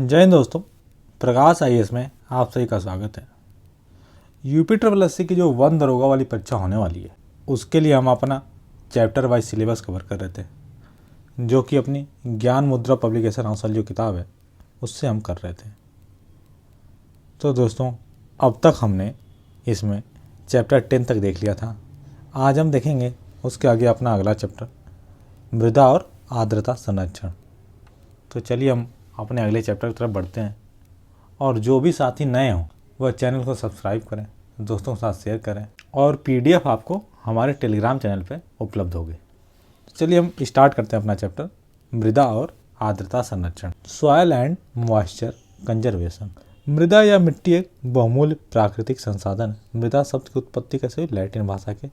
जय हिंद दोस्तों, प्रकाश आईएएस में आप सभी का स्वागत है। यूपी ट्रिपल एससी की जो वन दरोगा वाली परीक्षा होने वाली है, उसके लिए हम अपना चैप्टर वाइज सिलेबस कवर कर रहे थे, जो कि अपनी ज्ञान मुद्रा पब्लिकेशन हाउस वाली जो किताब है उससे हम कर रहे थे। तो दोस्तों, अब तक हमने इसमें चैप्टर 10 तक देख लिया था। आज हम देखेंगे उसके आगे अपना अगला चैप्टर, मृदा और आर्द्रता संरक्षण। तो चलिए हम अपने अगले चैप्टर की तरफ बढ़ते हैं। और जो भी साथी नए हों वह चैनल को सब्सक्राइब करें, दोस्तों के साथ शेयर करें, और पीडीएफ आपको हमारे टेलीग्राम चैनल पर उपलब्ध होगी। तो चलिए हम स्टार्ट करते हैं अपना चैप्टर, मृदा और आर्द्रता संरक्षण। Soil and moisture conservation. मृदा या मिट्टी एक बहुमूल्य प्राकृतिक संसाधन है। मृदा शब्द की उत्पत्ति कैसे हुई? लैटिन भाषा के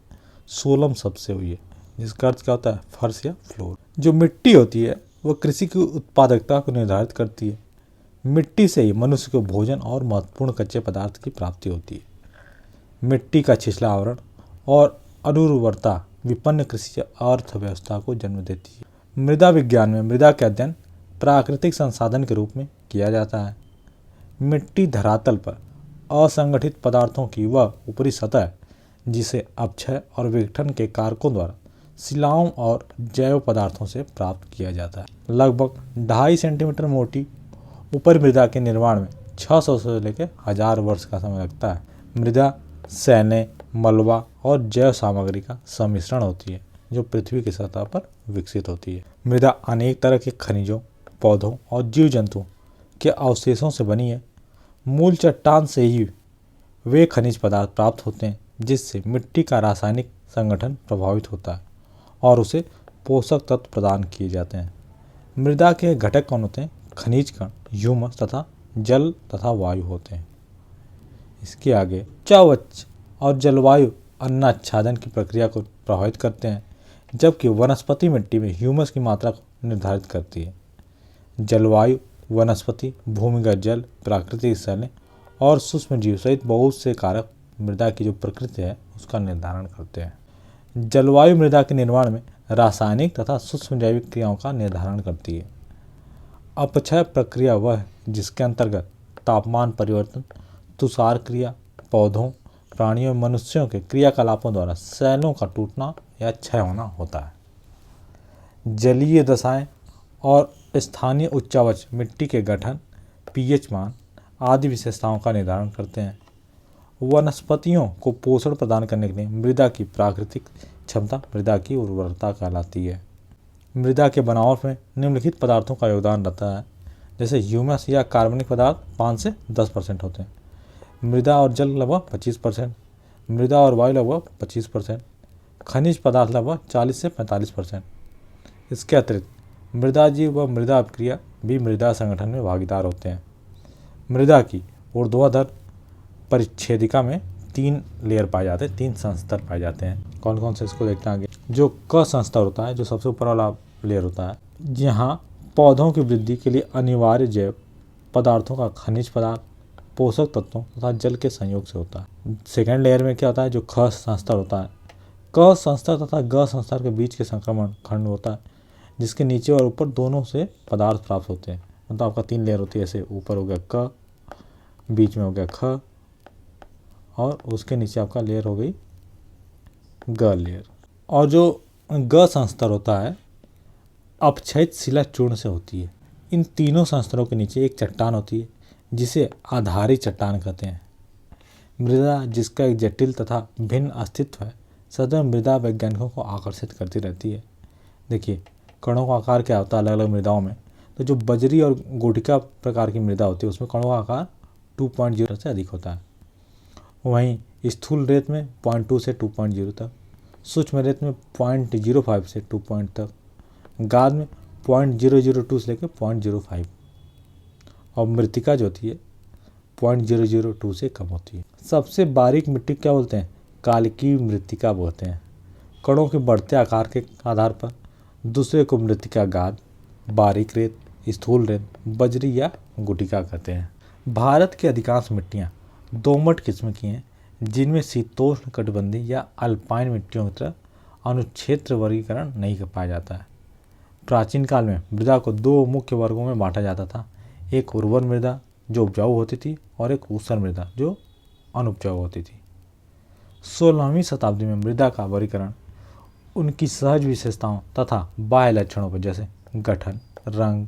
सोलम शब्द से हुई है, जिसका अर्थ क्या होता है? फर्श या फ्लोर। जो मिट्टी होती है वह कृषि की उत्पादकता को निर्धारित करती है। मिट्टी से ही मनुष्य को भोजन और महत्वपूर्ण कच्चे पदार्थ की प्राप्ति होती है। मिट्टी का छिछला आवरण और अनुर्वरता विपन्न कृषि अर्थव्यवस्था को जन्म देती है। मृदा विज्ञान में मृदा का अध्ययन प्राकृतिक संसाधन के रूप में किया जाता है। मिट्टी धरातल पर असंगठित पदार्थों की वह ऊपरी सतह है जिसे अपक्षय और विघटन के कारकों द्वारा शिलाओं और जैव पदार्थों से प्राप्त किया जाता है। लगभग 2.5 सेंटीमीटर मोटी ऊपर मृदा के निर्माण में 600 से लेकर 1000 वर्ष का समय लगता है। मृदा सैने, मलबा और जैव सामग्री का सम्मिश्रण होती है जो पृथ्वी की सतह पर विकसित होती है। मृदा अनेक तरह के खनिजों, पौधों और जीव जंतुओं के अवशेषों से बनी है। मूल चट्टान से ही वे खनिज पदार्थ प्राप्त होते हैं जिससे मिट्टी का रासायनिक संगठन प्रभावित होता है और उसे पोषक तत्व प्रदान किए जाते हैं। मृदा के घटक कौन होते हैं? खनिज कण, ह्यूमस तथा जल तथा वायु होते हैं। इसके आगे उच्च और जलवायु अन्नाच्छादन की प्रक्रिया को प्रभावित करते हैं, जबकि वनस्पति मिट्टी में ह्यूमस की मात्रा को निर्धारित करती है। जलवायु वनस्पति, भूमिगत जल, प्राकृतिक स्थलें और सूक्ष्म जीव सहित बहुत से कारक मृदा की जो प्रकृति है उसका निर्धारण करते हैं। जलवायु मृदा के निर्माण में रासायनिक तथा सूक्ष्म जैविक क्रियाओं का निर्धारण करती है। अपक्षय प्रक्रिया वह है जिसके अंतर्गत तापमान परिवर्तन, तुषार क्रिया, पौधों, प्राणियों और मनुष्यों के क्रियाकलापों द्वारा सेलों का टूटना या क्षय होना होता है। जलीय दशाएं और स्थानीय उच्चावच मिट्टी के गठन, पीएच मान आदि विशेषताओं का निर्धारण करते हैं। वनस्पतियों को पोषण प्रदान करने के लिए मृदा की प्राकृतिक क्षमता मृदा की उर्वरता कहलाती है। मृदा के बनावट में निम्नलिखित पदार्थों का योगदान रहता है, जैसे ह्यूमस या कार्बनिक पदार्थ 5 से 10% होते हैं। मृदा और जल लगभग 25%, मृदा और वायु लगभग 25%, खनिज पदार्थ लगभग 40 से 45%। इसके अतिरिक्त मृदा जीव व मृदा अपक्रिया भी मृदा संगठन में भागीदार होते हैं। मृदा की ऊर्ध्वाधर परिच्छेदिका में 3 लेयर पाए जाते हैं, 3 संस्तर पाए जाते हैं। कौन कौन से इसको देखते हैं आगे। जो क संस्तर होता है, जो सबसे ऊपर वाला लेयर होता है, जहाँ पौधों की वृद्धि के लिए अनिवार्य जैव पदार्थों का खनिज पदार्थ, पोषक तत्वों तथा जल के संयोग से होता है। सेकेंड लेयर में क्या होता है? जो ख संस्तर होता है। क संस्तर तथा ग संस्तर के बीच के संक्रमण खंड होता है, जिसके नीचे और ऊपर दोनों से पदार्थ प्राप्त होते हैं। मतलब आपका 3 लेयर होती है, ऐसे ऊपर हो गया क, बीच में हो गया ख और उसके नीचे आपका लेयर हो गई ग लेयर। और जो ग संस्तर होता है अपक्षयित शिला चूर्ण से होती है। इन तीनों संस्तरों के नीचे एक चट्टान होती है जिसे आधारित चट्टान कहते हैं। मृदा जिसका एक जटिल तथा भिन्न अस्तित्व है सदैव मृदा वैज्ञानिकों को आकर्षित करती रहती है। देखिए कणों का आकार क्या होता है अलग अलग मृदाओं में। तो जो बजरी और गोटिका प्रकार की मृदा होती है उसमें कणों का आकार 2.0 से अधिक होता है। वहीं स्थूल रेत में 0.2 से 2.0 तक, सूक्ष्म रेत में 0.05 से 2 पॉइंट तक, गाद में 0.002 से लेकर 0.05 और मृत्तिका जो होती है 0.002 से कम होती है। सबसे बारीक मिट्टी क्या बोलते हैं? कालिकी मृत्तिका बोलते हैं। कणों के बढ़ते आकार के आधार पर दूसरे को मृत्तिका गाद, बारीक रेत, स्थूल रेत, बजरी या गुटिका कहते हैं। भारत की अधिकांश मिट्टियाँ दोमट किस्म की हैं, जिनमें शीतोष्ण कटिबंधीय या अल्पाइन मिट्टियों की तरह अनुक्षेत्र वर्गीकरण नहीं कर पाया जाता है। प्राचीन काल में मृदा को 2 मुख्य वर्गों में बांटा जाता था। एक उर्वर मृदा जो उपजाऊ होती थी और एक ऊसर मृदा जो अनुपजाऊ होती थी। 16वीं शताब्दी में मृदा का वर्गीकरण उनकी सहज विशेषताओं तथा बाह्य लक्षणों पर जैसे गठन, रंग,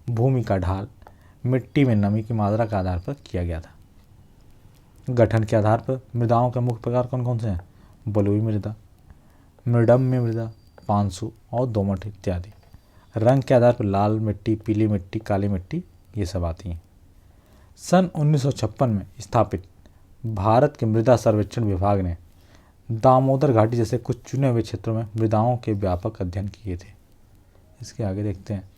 भूमि का ढाल, मिट्टी में नमी की मात्रा के आधार पर किया गया था। गठन के आधार पर मृदाओं के मुख्य प्रकार कौन कौन से हैं? बलुई मृदा, मृडम्य मृदा, पांसु और दोमट इत्यादि। रंग के आधार पर लाल मिट्टी, पीली मिट्टी, काली मिट्टी ये सब आती हैं। सन 1956 में स्थापित भारत के मृदा सर्वेक्षण विभाग ने दामोदर घाटी जैसे कुछ चुने हुए क्षेत्रों में मृदाओं के व्यापक अध्ययन किए थे। इसके आगे देखते हैं।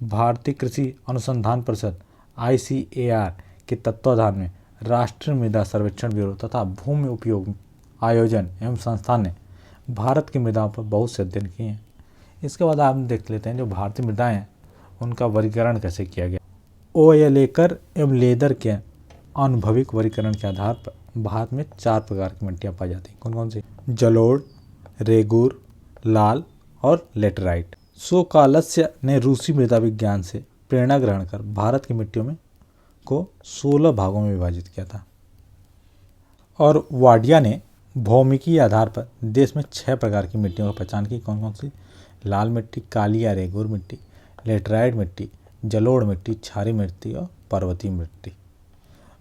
भारतीय कृषि अनुसंधान परिषद ICAR के तत्वाधान में राष्ट्रीय मृदा सर्वेक्षण ब्यूरो तथा भूमि उपयोग आयोजन एवं संस्थान ने भारत की मृदाओं पर बहुत से अध्ययन किए हैं। इसके बाद आप देख लेते हैं जो भारतीय मृदाएं हैं उनका वर्गीकरण कैसे किया गया। ओयलेकर एवं लेदर के अनुभविक वर्गीकरण के आधार पर भारत में 4 प्रकार की मिट्टियाँ पाई जाती हैं। कौन कौन सी? जलोढ़, रेगूर, लाल और लेटराइट। सोकालस्य ने रूसी मृदा विज्ञान से प्रेरणा ग्रहण कर भारत की मिट्टियों में को 16 भागों में विभाजित किया था और वाडिया ने भौमिकी आधार पर देश में 6 प्रकार की मिट्टियों की पहचान की। कौन कौन सी? लाल मिट्टी, काली या रेगूर मिट्टी, लेटराइट मिट्टी, जलोढ़ मिट्टी, क्षारीय मिट्टी और पर्वतीय मिट्टी।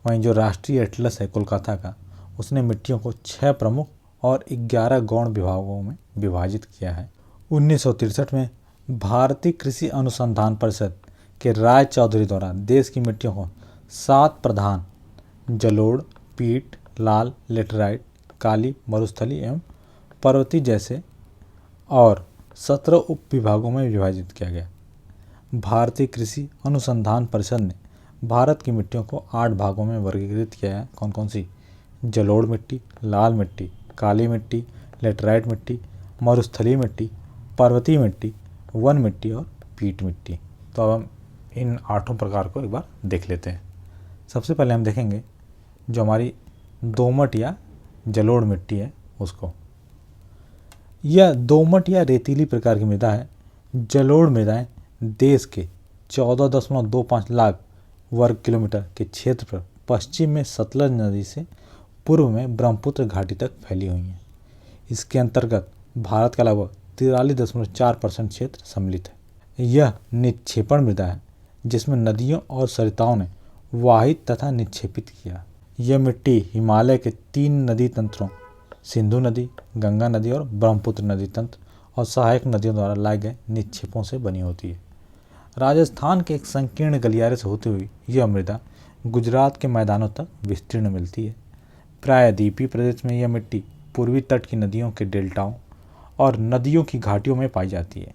वहीं जो राष्ट्रीय एटलस है कोलकाता का, उसने मिट्टियों को 6 प्रमुख और 11 गौण विभागों में विभाजित किया है। 1963 में भारतीय कृषि अनुसंधान परिषद के राय चौधरी द्वारा देश की मिट्टियों को 7 प्रधान जलोढ़, पीट, लाल, लेटराइट, काली, मरुस्थली एवं पर्वतीय जैसे और 17 उप विभागों में विभाजित किया गया। भारतीय कृषि अनुसंधान परिषद ने भारत की मिट्टियों को 8 भागों में वर्गीकृत किया है। कौन कौन सी? जलोढ़ मिट्टी, लाल मिट्टी, काली मिट्टी, लेटराइट मिट्टी, मरुस्थलीय मिट्टी, पर्वतीय मिट्टी, वन मिट्टी और पीट मिट्टी। तो अब हम इन 8 प्रकार को एक बार देख लेते हैं। सबसे पहले हम देखेंगे जो हमारी दोमट या जलोढ़ मिट्टी है उसको। यह दोमट या रेतीली प्रकार की मृदा है। जलोढ़ मृदाएं देश के 14.25 लाख वर्ग किलोमीटर के क्षेत्र पर पश्चिम में सतलज नदी से पूर्व में ब्रह्मपुत्र घाटी तक फैली हुई हैं। इसके अंतर्गत भारत का लगभग 43.4% क्षेत्र सम्मिलित है। यह निक्षेपण मृदा है जिसमें नदियों और सरिताओं ने वाहित तथा निक्षेपित किया। यह मिट्टी हिमालय के 3 नदी तंत्रों सिंधु नदी, गंगा नदी और ब्रह्मपुत्र नदी तंत्र और सहायक नदियों द्वारा लाए गए निक्षेपों से बनी होती है। राजस्थान के एक संकीर्ण गलियारे से होती हुई यह मृदा गुजरात के मैदानों तक विस्तीर्ण मिलती है। प्रायद्वीपीय प्रदेश में यह मिट्टी पूर्वी तट की नदियों के डेल्टाओं और नदियों की घाटियों में पाई जाती है।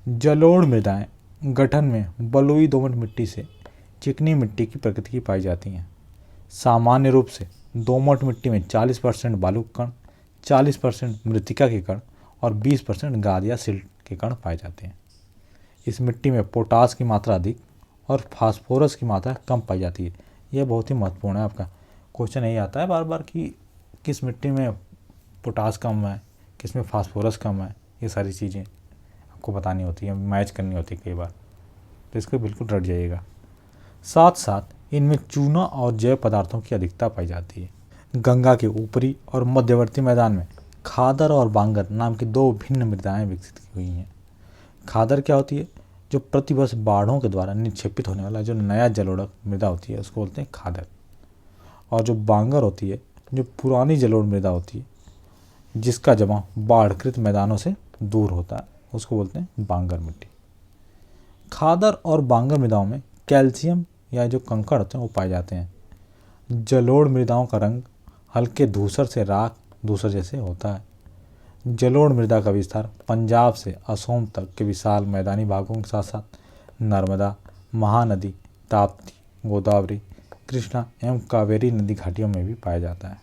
जलोढ़ मृदाएं गठन में बलुई दोमट मिट्टी से चिकनी मिट्टी की प्रकृति की पाई जाती हैं। सामान्य रूप से दोमट मिट्टी में 40% बालू के कण, 40% मृत्तिका के कण और 20% गाद या सिल्ट के कण पाए जाते हैं। इस मिट्टी में पोटास की मात्रा अधिक और फास्फोरस की मात्रा कम पाई जाती है। यह बहुत ही महत्वपूर्ण है। आपका क्वेश्चन यही आता है बार बार कि किस मिट्टी में पोटास कम है, किस में फास्फोरस कम है। ये सारी चीज़ें आपको बतानी होती है, मैच करनी होती है कई बार, तो इसको बिल्कुल रट जाइएगा। साथ साथ इनमें चूना और जैव पदार्थों की अधिकता पाई जाती है। गंगा के ऊपरी और मध्यवर्ती मैदान में खादर और बांगर नाम की 2 भिन्न मृदाएं विकसित की हुई हैं। खादर क्या होती है? जो प्रतिवर्ष बाढ़ों के द्वारा निक्षेपित होने वाला जो नया जलोढ़ मृदा होती है उसको बोलते हैं खादर। और जो बांगर होती है जो पुरानी जलोढ़ मृदा होती है जिसका जमाव बाढ़कृत मैदानों से दूर होता है उसको बोलते हैं बांगर मिट्टी। खादर और बांगर मृदाओं में कैल्शियम या जो कंकड़ होते हैं वो पाए जाते हैं। जलोढ़ मृदाओं का रंग हल्के धूसर से राख धूसर जैसे होता है। जलोढ़ मृदा का विस्तार पंजाब से असोम तक के विशाल मैदानी भागों के साथ साथ नर्मदा, महानदी, ताप्ती, गोदावरी, कृष्णा एवं कावेरी नदी घाटियों में भी पाया जाता है।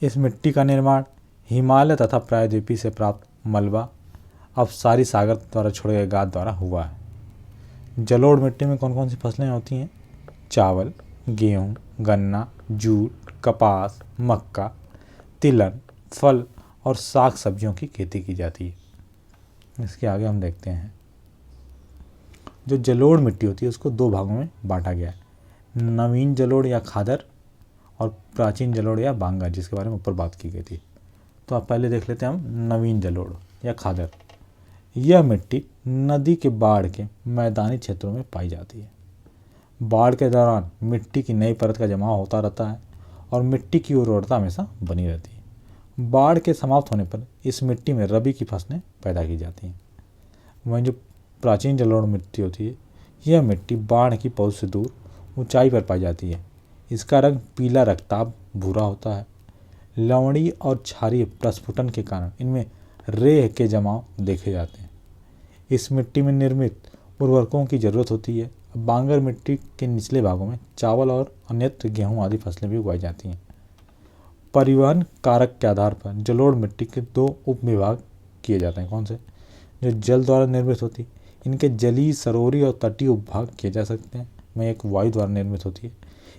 इस मिट्टी का निर्माण हिमालय तथा प्रायद्वीपीय से प्राप्त मलबा अफसारी सागर द्वारा छोड़े गए गाद द्वारा हुआ है। जलोढ़ मिट्टी में कौन कौन सी फसलें होती हैं? चावल, गेहूँ, गन्ना, जूट, कपास, मक्का, तिलहन, फल और साग सब्जियों की खेती की जाती है। इसके आगे हम देखते हैं जो जलोढ़ मिट्टी होती है उसको दो भागों में बांटा गया है, नवीन जलोढ़ या खादर और प्राचीन जलोढ़ या बांगर, जिसके बारे में ऊपर बात की गई थी। तो आप पहले देख लेते हैं हम नवीन जलोढ़ या खादर। यह मिट्टी नदी के बाढ़ के मैदानी क्षेत्रों में पाई जाती है। बाढ़ के दौरान मिट्टी की नई परत का जमाव होता रहता है और मिट्टी की उर्वरता हमेशा बनी रहती है। बाढ़ के समाप्त होने पर इस मिट्टी में रबी की फसलें पैदा की जाती हैं। वहीं जो प्राचीन जलोढ़ मिट्टी होती है, यह मिट्टी बाढ़ की पहुंच से दूर ऊंचाई पर पाई जाती है। इसका रंग पीला रक्ताब भूरा होता है। लवणी और क्षारीय प्रस्फुटन के कारण इनमें रेह के जमाव देखे जाते हैं। इस मिट्टी में निर्मित उर्वरकों की जरूरत होती है। बांगर मिट्टी के निचले भागों में चावल और अन्यत्र गेहूं आदि फसलें भी उगाई जाती हैं। परिवहन कारक के आधार पर जलोढ़ मिट्टी के दो उपविभाग किए जाते हैं। कौन से? जो जल द्वारा निर्मित होती है, इनके जलीय, सरोवरी और तटीय उपभाग किए जा सकते हैं। में एक वायु द्वारा निर्मित होती है,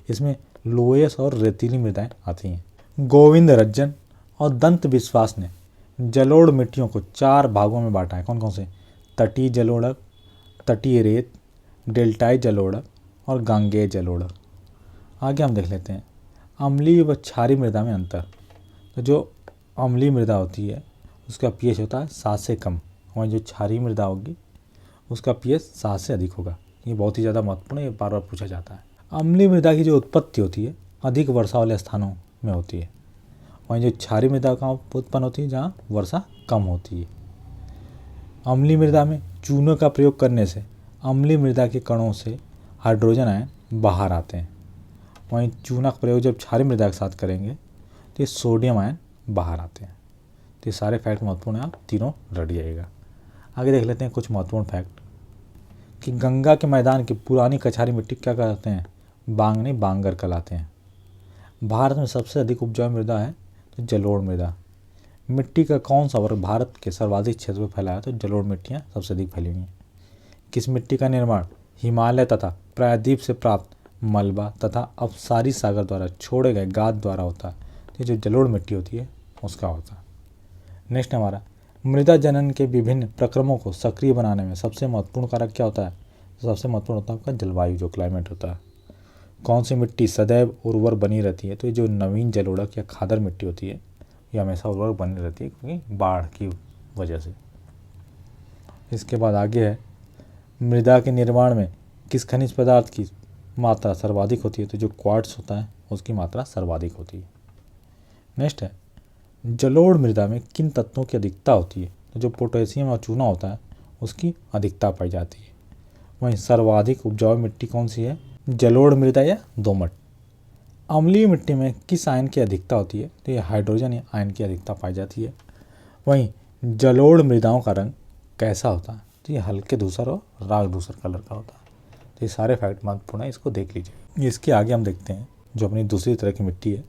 इसमें लोयस और रेतीली मृदाएं आती हैं। गोविंद रज्जन और दंत विश्वास ने जलोढ़ मिट्टियों को 4 भागों में बांटा है। कौन कौन से? तटीय जलोढ़, तटीय रेत, डेल्टाई जलोढ़ और गांगेय जलोढ़। आगे हम देख लेते हैं अम्लीय व क्षारीय मृदा में अंतर। तो जो अम्लीय मृदा होती है उसका पीएच होता है 7 से कम, और जो क्षारीय मृदा होगी उसका पीएच 7 से अधिक होगा। ये बहुत ही ज़्यादा महत्वपूर्ण है, ये बार बार पूछा जाता है। अम्लीय मृदा की जो उत्पत्ति होती है अधिक वर्षा वाले स्थानों में होती है, वहीं जो क्षारीय मृदा कहाँ उत्पन्न होती है? जहाँ वर्षा कम होती है। अम्लीय मृदा में चूनों का प्रयोग करने से अम्लीय मृदा के कणों से हाइड्रोजन आयन बाहर आते हैं। वहीं चूना का प्रयोग जब क्षारीय मृदा के साथ करेंगे तो ये सोडियम आयन बाहर आते हैं। तो ये सारे फैक्ट महत्वपूर्ण हैं, आप तीनों रट जाइएगा। आगे देख लेते हैं कुछ महत्वपूर्ण फैक्ट कि गंगा के मैदान की पुरानी कछारी मिट्टी क्या कहते हैं? बांगनी, बांगर कहलाते हैं। भारत में सबसे अधिक उपजाऊ मृदा है तो जलोढ़ मृदा। मिट्टी का कौन सा वर्ग भारत के सर्वाधिक क्षेत्र में फैला है? तो जलोढ़ मिट्टियाँ सबसे अधिक फैली हुई हैं। किस मिट्टी का निर्माण हिमालय तथा प्रायद्वीप से प्राप्त मलबा तथा अवसारी सागर द्वारा छोड़े गए गाद द्वारा होता है? तो जो जलोढ़ मिट्टी होती है उसका होता है। नेक्स्ट हमारा मृदा जनन के विभिन्न प्रक्रमों को सक्रिय बनाने में सबसे महत्वपूर्ण कारक क्या होता है? तो सबसे महत्वपूर्ण होता है आपका जलवायु, जो क्लाइमेट होता है। कौन सी मिट्टी सदैव उर्वर बनी रहती है? तो ये जो नवीन जलोढ़ या खादर मिट्टी होती है ये हमेशा उर्वर बनी रहती है क्योंकि बाढ़ की वजह से। इसके बाद आगे है मृदा के निर्माण में किस खनिज पदार्थ की मात्रा सर्वाधिक होती है? तो जो क्वार्ट्स होता है उसकी मात्रा सर्वाधिक होती है। नेक्स्ट है जलोढ़ मृदा में किन तत्वों की अधिकता होती है? तो जो पोटेशियम और चूना होता है उसकी अधिकता पाई जाती है। वहीं सर्वाधिक उपजाऊ मिट्टी कौन सी है? जलोढ़ मृदा या दोमट। अम्लीय मिट्टी में किस आयन की अधिकता होती है? तो ये हाइड्रोजन या आयन की अधिकता पाई जाती है। वहीं जलोढ़ मृदाओं का रंग कैसा होता है? तो ये हल्के धूसर और राग धूसर कलर का होता है। तो ये सारे फैक्ट महत्वपूर्ण है, इसको देख लीजिए। इसके आगे हम देखते हैं जो अपनी दूसरी तरह की मिट्टी है,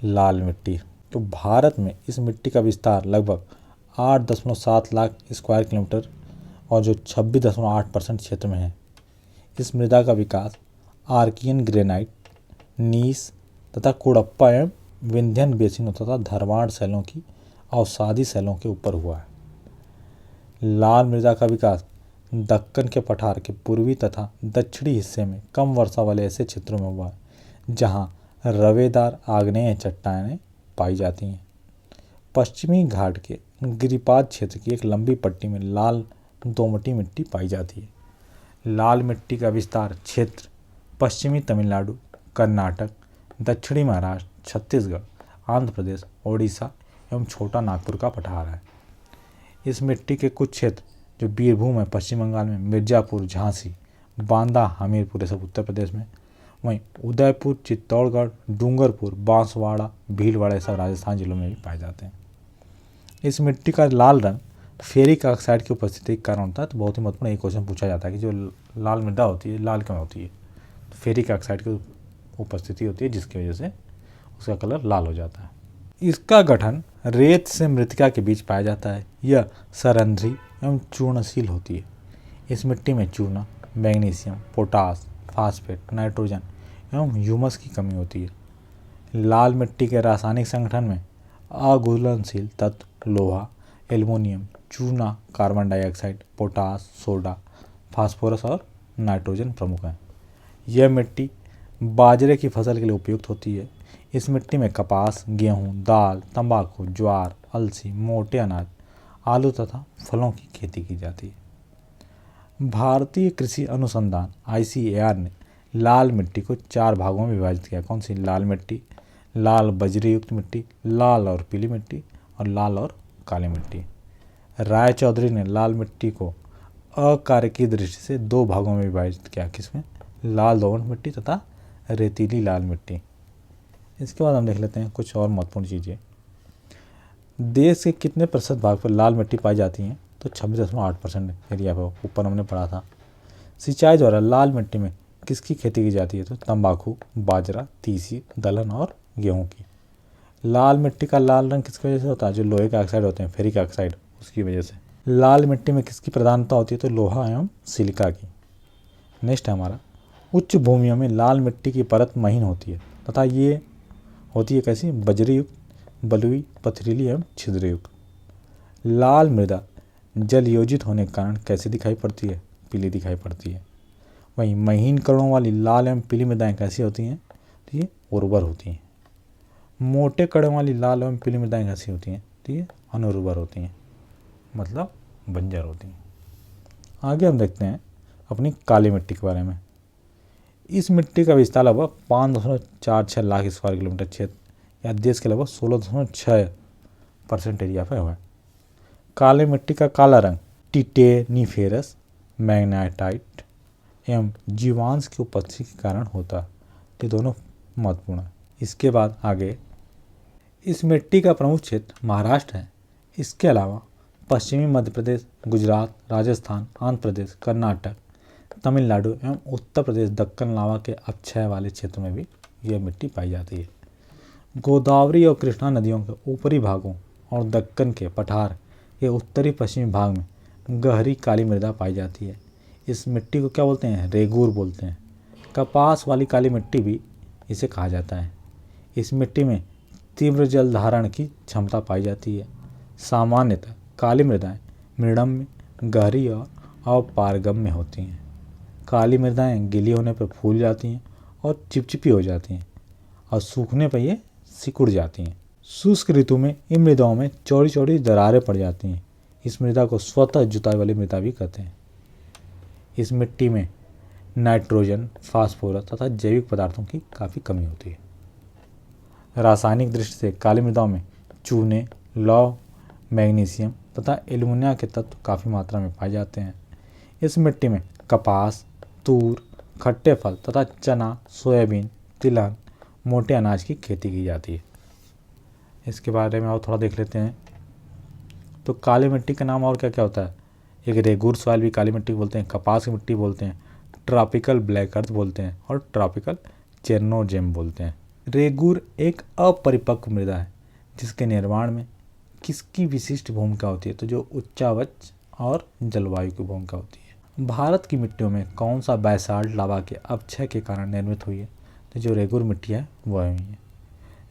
लाल मिट्टी। तो भारत में इस मिट्टी का विस्तार लगभग 8.7 लाख स्क्वायर किलोमीटर और जो 26.8% क्षेत्र में है। इस मृदा का विकास आर्कियन ग्रेनाइट, नीस तथा कुड़प्पा एवं विंध्यन बेसिनों तथा धरवाड़ शैलों की अवसादी शैलों के ऊपर हुआ है। लाल मृदा का विकास दक्कन के पठार के पूर्वी तथा दक्षिणी हिस्से में कम वर्षा वाले ऐसे क्षेत्रों में हुआ है जहाँ रवेदार आग्नेय चट्टानें पाई जाती हैं। पश्चिमी घाट के गिरिपाद क्षेत्र की एक लंबी पट्टी में लाल दोमटी मिट्टी पाई जाती है। लाल मिट्टी का विस्तार क्षेत्र पश्चिमी तमिलनाडु, कर्नाटक, दक्षिणी महाराष्ट्र, छत्तीसगढ़, आंध्र प्रदेश, ओडिशा एवं छोटा नागपुर का पठार है। इस मिट्टी के कुछ क्षेत्र जो बीरभूम है पश्चिम बंगाल में, मिर्जापुर, झांसी, बांदा, हमीरपुर ये सब उत्तर प्रदेश में, वहीं उदयपुर, चित्तौड़गढ़, डूंगरपुर, बांसवाड़ा, भीलवाड़ा ये सब राजस्थान जिलों में भी पाए जाते हैं। इस मिट्टी का लाल रंग फेरिक ऑक्साइड की उपस्थिति के कारण होता है। तो बहुत ही महत्वपूर्ण एक क्वेश्चन पूछा जाता है कि जो लाल मृदा होती है लाल क्यों होती है? तो फेरिक ऑक्साइड की उपस्थिति होती है जिसकी वजह से उसका कलर लाल हो जाता है। इसका गठन रेत से मृतिका के बीच पाया जाता है। यह सरंध्री एवं चूर्णशील होती है। इस मिट्टी में चूना, मैग्नीशियम, पोटास, फास्फेट, नाइट्रोजन एवं ह्यूमस की कमी होती है। लाल मिट्टी के रासायनिक संगठन में अघुलनशील तत्व लोहा, एल्युमिनियम, चूना, carbon dioxide, potash, soda, phosphorus और नाइट्रोजन प्रमुख हैं। यह मिट्टी बाजरे की फसल के लिए उपयुक्त होती है। इस मिट्टी में कपास, गेहूं, दाल, तंबाकू, ज्वार, अलसी, मोटे अनाज, आलू तथा फलों की खेती की जाती है। भारतीय कृषि अनुसंधान ICAR ने लाल मिट्टी को 4 भागों में विभाजित किया। कौन सी? लाल मिट्टी, लाल बजरी युक्त मिट्टी, लाल और पीली मिट्टी और लाल और काली मिट्टी। राय चौधरी ने लाल मिट्टी को अकार्य की दृष्टि से 2 भागों में विभाजित किया। किसमें? लाल दोमट मिट्टी तथा रेतीली लाल मिट्टी। इसके बाद हम देख लेते हैं कुछ और महत्वपूर्ण चीज़ें। देश के कितने प्रतिशत भाग पर लाल मिट्टी पाई जाती है? तो 26.8% एरिया पर, ऊपर हमने पढ़ा था। सिंचाई द्वारा लाल मिट्टी में किसकी खेती की जाती है? तो तंबाकू, बाजरा, तीसी, दलहन और गेहूं की। लाल मिट्टी का लाल रंग किसकी वजह से होता है? जो लोहे के ऑक्साइड होते हैं, फेरिक ऑक्साइड, उसकी वजह से। लाल मिट्टी में किसकी प्रधानता होती है? तो लोहा एवं सिलिका की। नेक्स्ट है हमारा, उच्च भूमियों में लाल मिट्टी की परत महीन होती है तथा ये होती है कैसी? बजरी युक्त, बलुई, पथरीली एवं छिद्रयुक्त। लाल मृदा जल योजित होने के कारण कैसी दिखाई पड़ती है? पीली दिखाई पड़ती है। वहीं महीन कणों वाली लाल एवं पीली मृदाएं कैसी होती हैं? तो ये उर्वर होती हैं। मोटे कणों वाली लाल एवं पीली मृदाएं कैसी होती हैं? तो ये अनुर्वर होती हैं, मतलब बंजर होती हैं। आगे हम देखते हैं अपनी काली मिट्टी के बारे में। इस मिट्टी का विस्तार लगभग 5.46 लाख स्क्वायर किलोमीटर क्षेत्र या देश के लगभग 16.6% एरिया पर हुआ है। काली मिट्टी का काला रंग टिटेनिफेरस, मैग्नेटाइट एवं जीवांश की उपस्थिति के कारण होता है। ये दोनों महत्वपूर्ण है। इसके बाद आगे, इस मिट्टी का प्रमुख क्षेत्र महाराष्ट्र है। इसके अलावा पश्चिमी मध्य प्रदेश, गुजरात, राजस्थान, आंध्र प्रदेश, कर्नाटक, तमिलनाडु एवं उत्तर प्रदेश दक्कन लावा के अपक्षय वाले क्षेत्र में भी यह मिट्टी पाई जाती है। गोदावरी और कृष्णा नदियों के ऊपरी भागों और दक्कन के पठार के उत्तरी पश्चिमी भाग में गहरी काली मृदा पाई जाती है। इस मिट्टी को क्या बोलते हैं? रेगूर बोलते हैं। कपास वाली काली मिट्टी भी इसे कहा जाता है। इस मिट्टी में तीव्र जल धारण की क्षमता पाई जाती है। सामान्यतः काली मृदाएं मृणम्य, गहरी और अपारगम्य होती हैं। काली मृदाएं गीली होने पर फूल जाती हैं और चिपचिपी हो जाती हैं और सूखने पर ये सिकुड़ जाती हैं। शुष्क ऋतु में इन मृदाओं में चौड़ी चौड़ी दरारें पड़ जाती हैं। इस मृदा को स्वतः जुताई वाली मृदा भी कहते हैं। इस मिट्टी में नाइट्रोजन, फास्फोरस तथा जैविक पदार्थों की काफ़ी कमी होती है। रासायनिक दृष्टि से काली मृदाओं में चूने, लौह, मैग्नीशियम तथा एल्युमिनियम के तत्व काफ़ी मात्रा में पाए जाते हैं। इस मिट्टी में कपास, तूर, खट्टे फल तथा चना, सोयाबीन, तिलहन, मोटे अनाज की खेती की जाती है। इसके बारे में और थोड़ा देख लेते हैं। तो काली मिट्टी का नाम और क्या क्या होता है? एक रेगूर सॉइल भी काली मिट्टी बोलते हैं, कपास की मिट्टी बोलते हैं, ट्रॉपिकल ब्लैक अर्थ बोलते हैं और ट्रॉपिकल चेरनोजेम बोलते हैं। रेगूर एक अपरिपक्व मृदा है जिसके निर्माण में किसकी विशिष्ट भूमिका होती है? तो जो उच्चावच और जलवायु की भूमिका होती है। भारत की मिट्टियों में कौन सा बैसाल्ट लावा के अपक्षय के कारण निर्मित हुई है? तो जो रेगूर मिट्टी है वह हुई है।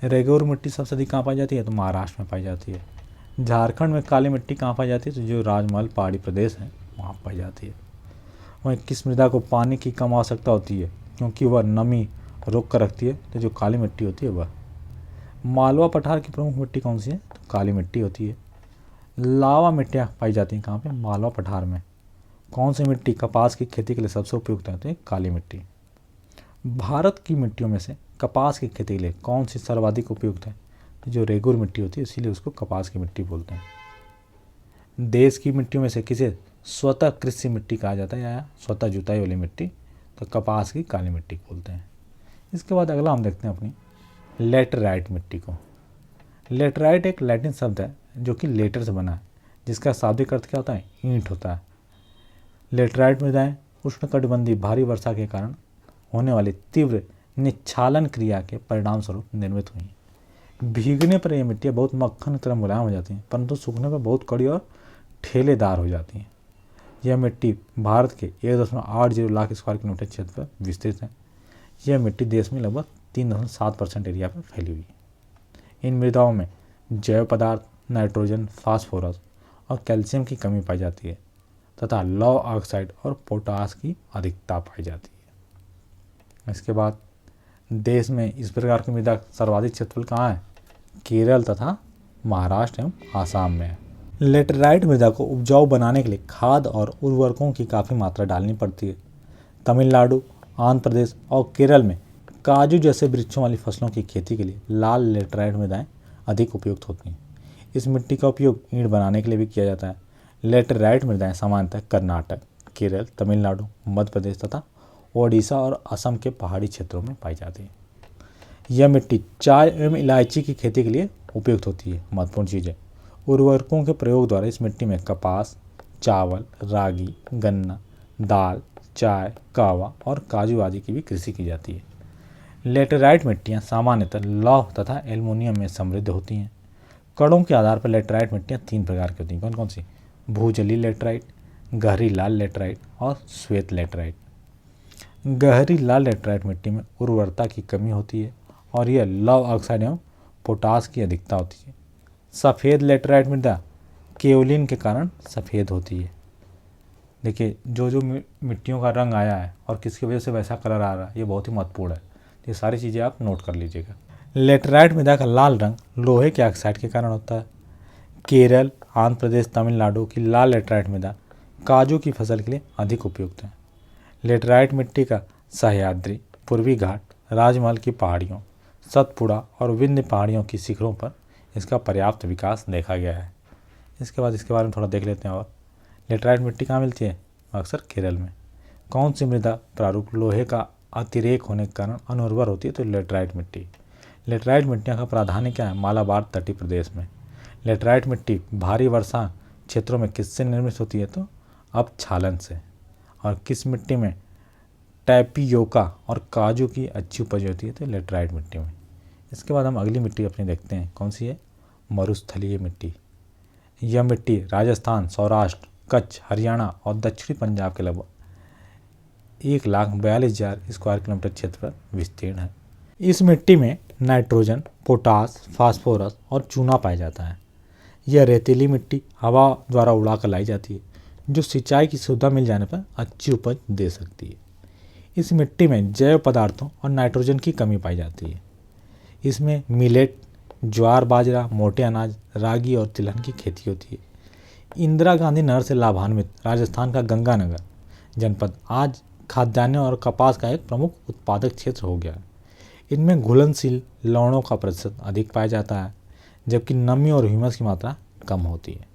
रेगूर मिट्टी सबसे अधिक कहाँ पाई जाती है? तो महाराष्ट्र में पाई जाती है। झारखंड में काली मिट्टी कहाँ पाई जाती है? तो जो राजमहल पहाड़ी प्रदेश है वहाँ पाई जाती है। वहीं किस मृदा को पानी की कम आवश्यकता होती है क्योंकि वह नमी रोक कर रखती है? तो जो काली मिट्टी होती है वह। मालवा पठार की प्रमुख मिट्टी कौन सी है? तो काली मिट्टी होती है। लावा मिट्टियाँ पाई जाती हैं कहाँ पे? मालवा पठार में। कौन सी मिट्टी कपास की खेती के लिए सबसे उपयुक्त है? तो काली मिट्टी। भारत की मिट्टियों में से कपास की खेती के लिए कौन सी सर्वाधिक उपयुक्त है? तो जो रेगूर मिट्टी होती है, इसीलिए उसको कपास की मिट्टी बोलते हैं। देश की मिट्टियों में से किसे स्वतः कृषि मिट्टी कहा जाता है या स्वतः जुताई वाली मिट्टी? तो कपास की काली मिट्टी बोलते हैं। इसके बाद अगला हम देखते हैं अपनी लेटराइट मिट्टी को। लेटराइट एक लैटिन शब्द है जो कि लेटर से बना है, जिसका शाब्दिक अर्थ क्या होता है? ईंट होता है। लेटराइट मृदाएं उष्णकटिबंधीय भारी वर्षा के कारण होने वाली तीव्र निच्छालन क्रिया के परिणाम स्वरूप निर्मित हुई हैं। भीगने पर यह मिट्टियाँ बहुत मक्खन तरह मुलायम हो जाती हैं, परंतु सूखने पर बहुत कड़ी और ठेलेदार हो जाती हैं। यह मिट्टी भारत के 1.80 लाख स्क्वायर किलोमीटर क्षेत्र पर विस्तृत है। यह मिट्टी देश में लगभग 3.7% एरिया पर फैली हुई है। इन मृदाओं में जैव पदार्थ, नाइट्रोजन, फास्फोरस और कैल्शियम की कमी पाई जाती है। तथा लौह ऑक्साइड और पोटास की अधिकता पाई जाती है। इसके बाद देश में इस प्रकार की मृदा सर्वाधिक क्षेत्रफल कहाँ है? केरल तथा महाराष्ट्र एवं आसाम में है। लेटराइट मृदा को उपजाऊ बनाने के लिए खाद और उर्वरकों की काफ़ी मात्रा डालनी पड़ती है। तमिलनाडु, आंध्र प्रदेश और केरल में काजू जैसे वृक्षों वाली फसलों की खेती के लिए लाल लेटराइट मृदाएं अधिक उपयुक्त होती हैं। इस मिट्टी का उपयोग ईंट बनाने के लिए भी किया जाता है। लेटराइट मृदाएं सामान्यतः कर्नाटक, केरल, तमिलनाडु, मध्य प्रदेश तथा ओडिशा और असम के पहाड़ी क्षेत्रों में पाई जाती है। यह मिट्टी चाय एवं इलायची की खेती के लिए उपयुक्त होती है। महत्वपूर्ण चीज़ है, उर्वरकों के प्रयोग द्वारा इस मिट्टी में कपास, चावल, रागी, गन्ना, दाल, चाय, कहवा और काजू आदि की भी कृषि की जाती है। लेटराइट मिट्टियाँ सामान्यतः लौह तथा एल्युमिनियम में समृद्ध होती हैं। कणों के आधार पर लेटराइट मिट्टियाँ 3 प्रकार की होती हैं। कौन कौन सी? भूजलीय लेटराइट, गहरी लाल लेटराइट और श्वेत लेटराइट। गहरी लाल लेटराइट मिट्टी में उर्वरता की कमी होती है और यह लौह ऑक्साइड एवं पोटास की अधिकता होती है। सफ़ेद लेटराइट मृदा केओलिन के कारण सफ़ेद होती है। देखिए, जो मिट्टियों का रंग आया है और किसकी वजह से वैसा कलर आ रहा है, ये बहुत ही महत्वपूर्ण है। ये सारी चीज़ें आप नोट कर लीजिएगा। लेटराइट मृदा का लाल रंग लोहे के ऑक्साइड के कारण होता है। केरल, आंध्र प्रदेश, तमिलनाडु की लाल लेटराइट मृदा काजू की फसल के लिए अधिक उपयुक्त है। लेटराइट मिट्टी का सह्याद्री, पूर्वी घाट, राजमहल की पहाड़ियों, सतपुड़ा और विंध्य पहाड़ियों की शिखरों पर इसका पर्याप्त विकास देखा गया है। इसके बाद इसके बारे में थोड़ा देख लेते हैं। और लेटराइट मिट्टी कहाँ मिलती है? अक्सर केरल में। कौन सी मृदा प्रारूप लोहे का अतिरेक होने के कारण अनुर्वर होती है? तो लेटराइट मिट्टी। लेटराइट मिट्टियों का प्राधान्य क्या है? मालाबार तटीय प्रदेश में। लेटराइट मिट्टी भारी वर्षा क्षेत्रों में किससे निर्मित होती है? तो अपक्षालन से। और किस मिट्टी में टैपियोका और काजू की अच्छी उपज होती है? तो लेटराइट मिट्टी में। इसके बाद हम अगली मिट्टी अपनी देखते हैं। कौन सी है? मरुस्थलीय मिट्टी। यह मिट्टी राजस्थान, सौराष्ट्र, कच्छ, हरियाणा और दक्षिणी पंजाब के लगभग 1,42,000 स्क्वायर किलोमीटर क्षेत्र पर विस्तीर्ण है। इस मिट्टी में नाइट्रोजन, पोटास, फास्फोरस और चूना पाया जाता है। यह रेतीली मिट्टी हवा द्वारा उड़ा कर लाई जाती है, जो सिंचाई की सुविधा मिल जाने पर अच्छी उपज दे सकती है। इस मिट्टी में जैव पदार्थों और नाइट्रोजन की कमी पाई जाती है। इसमें मिलेट, ज्वार, बाजरा, मोटे अनाज, रागी और तिलहन की खेती होती है। इंदिरा गांधी नहर से लाभान्वित राजस्थान का गंगानगर जनपद आज खाद्यान्नों और कपास का एक प्रमुख उत्पादक क्षेत्र हो गया है। इनमें घुलनशील लवणों का प्रतिशत अधिक पाया जाता है, जबकि नमी और ह्यूमस की मात्रा कम होती है।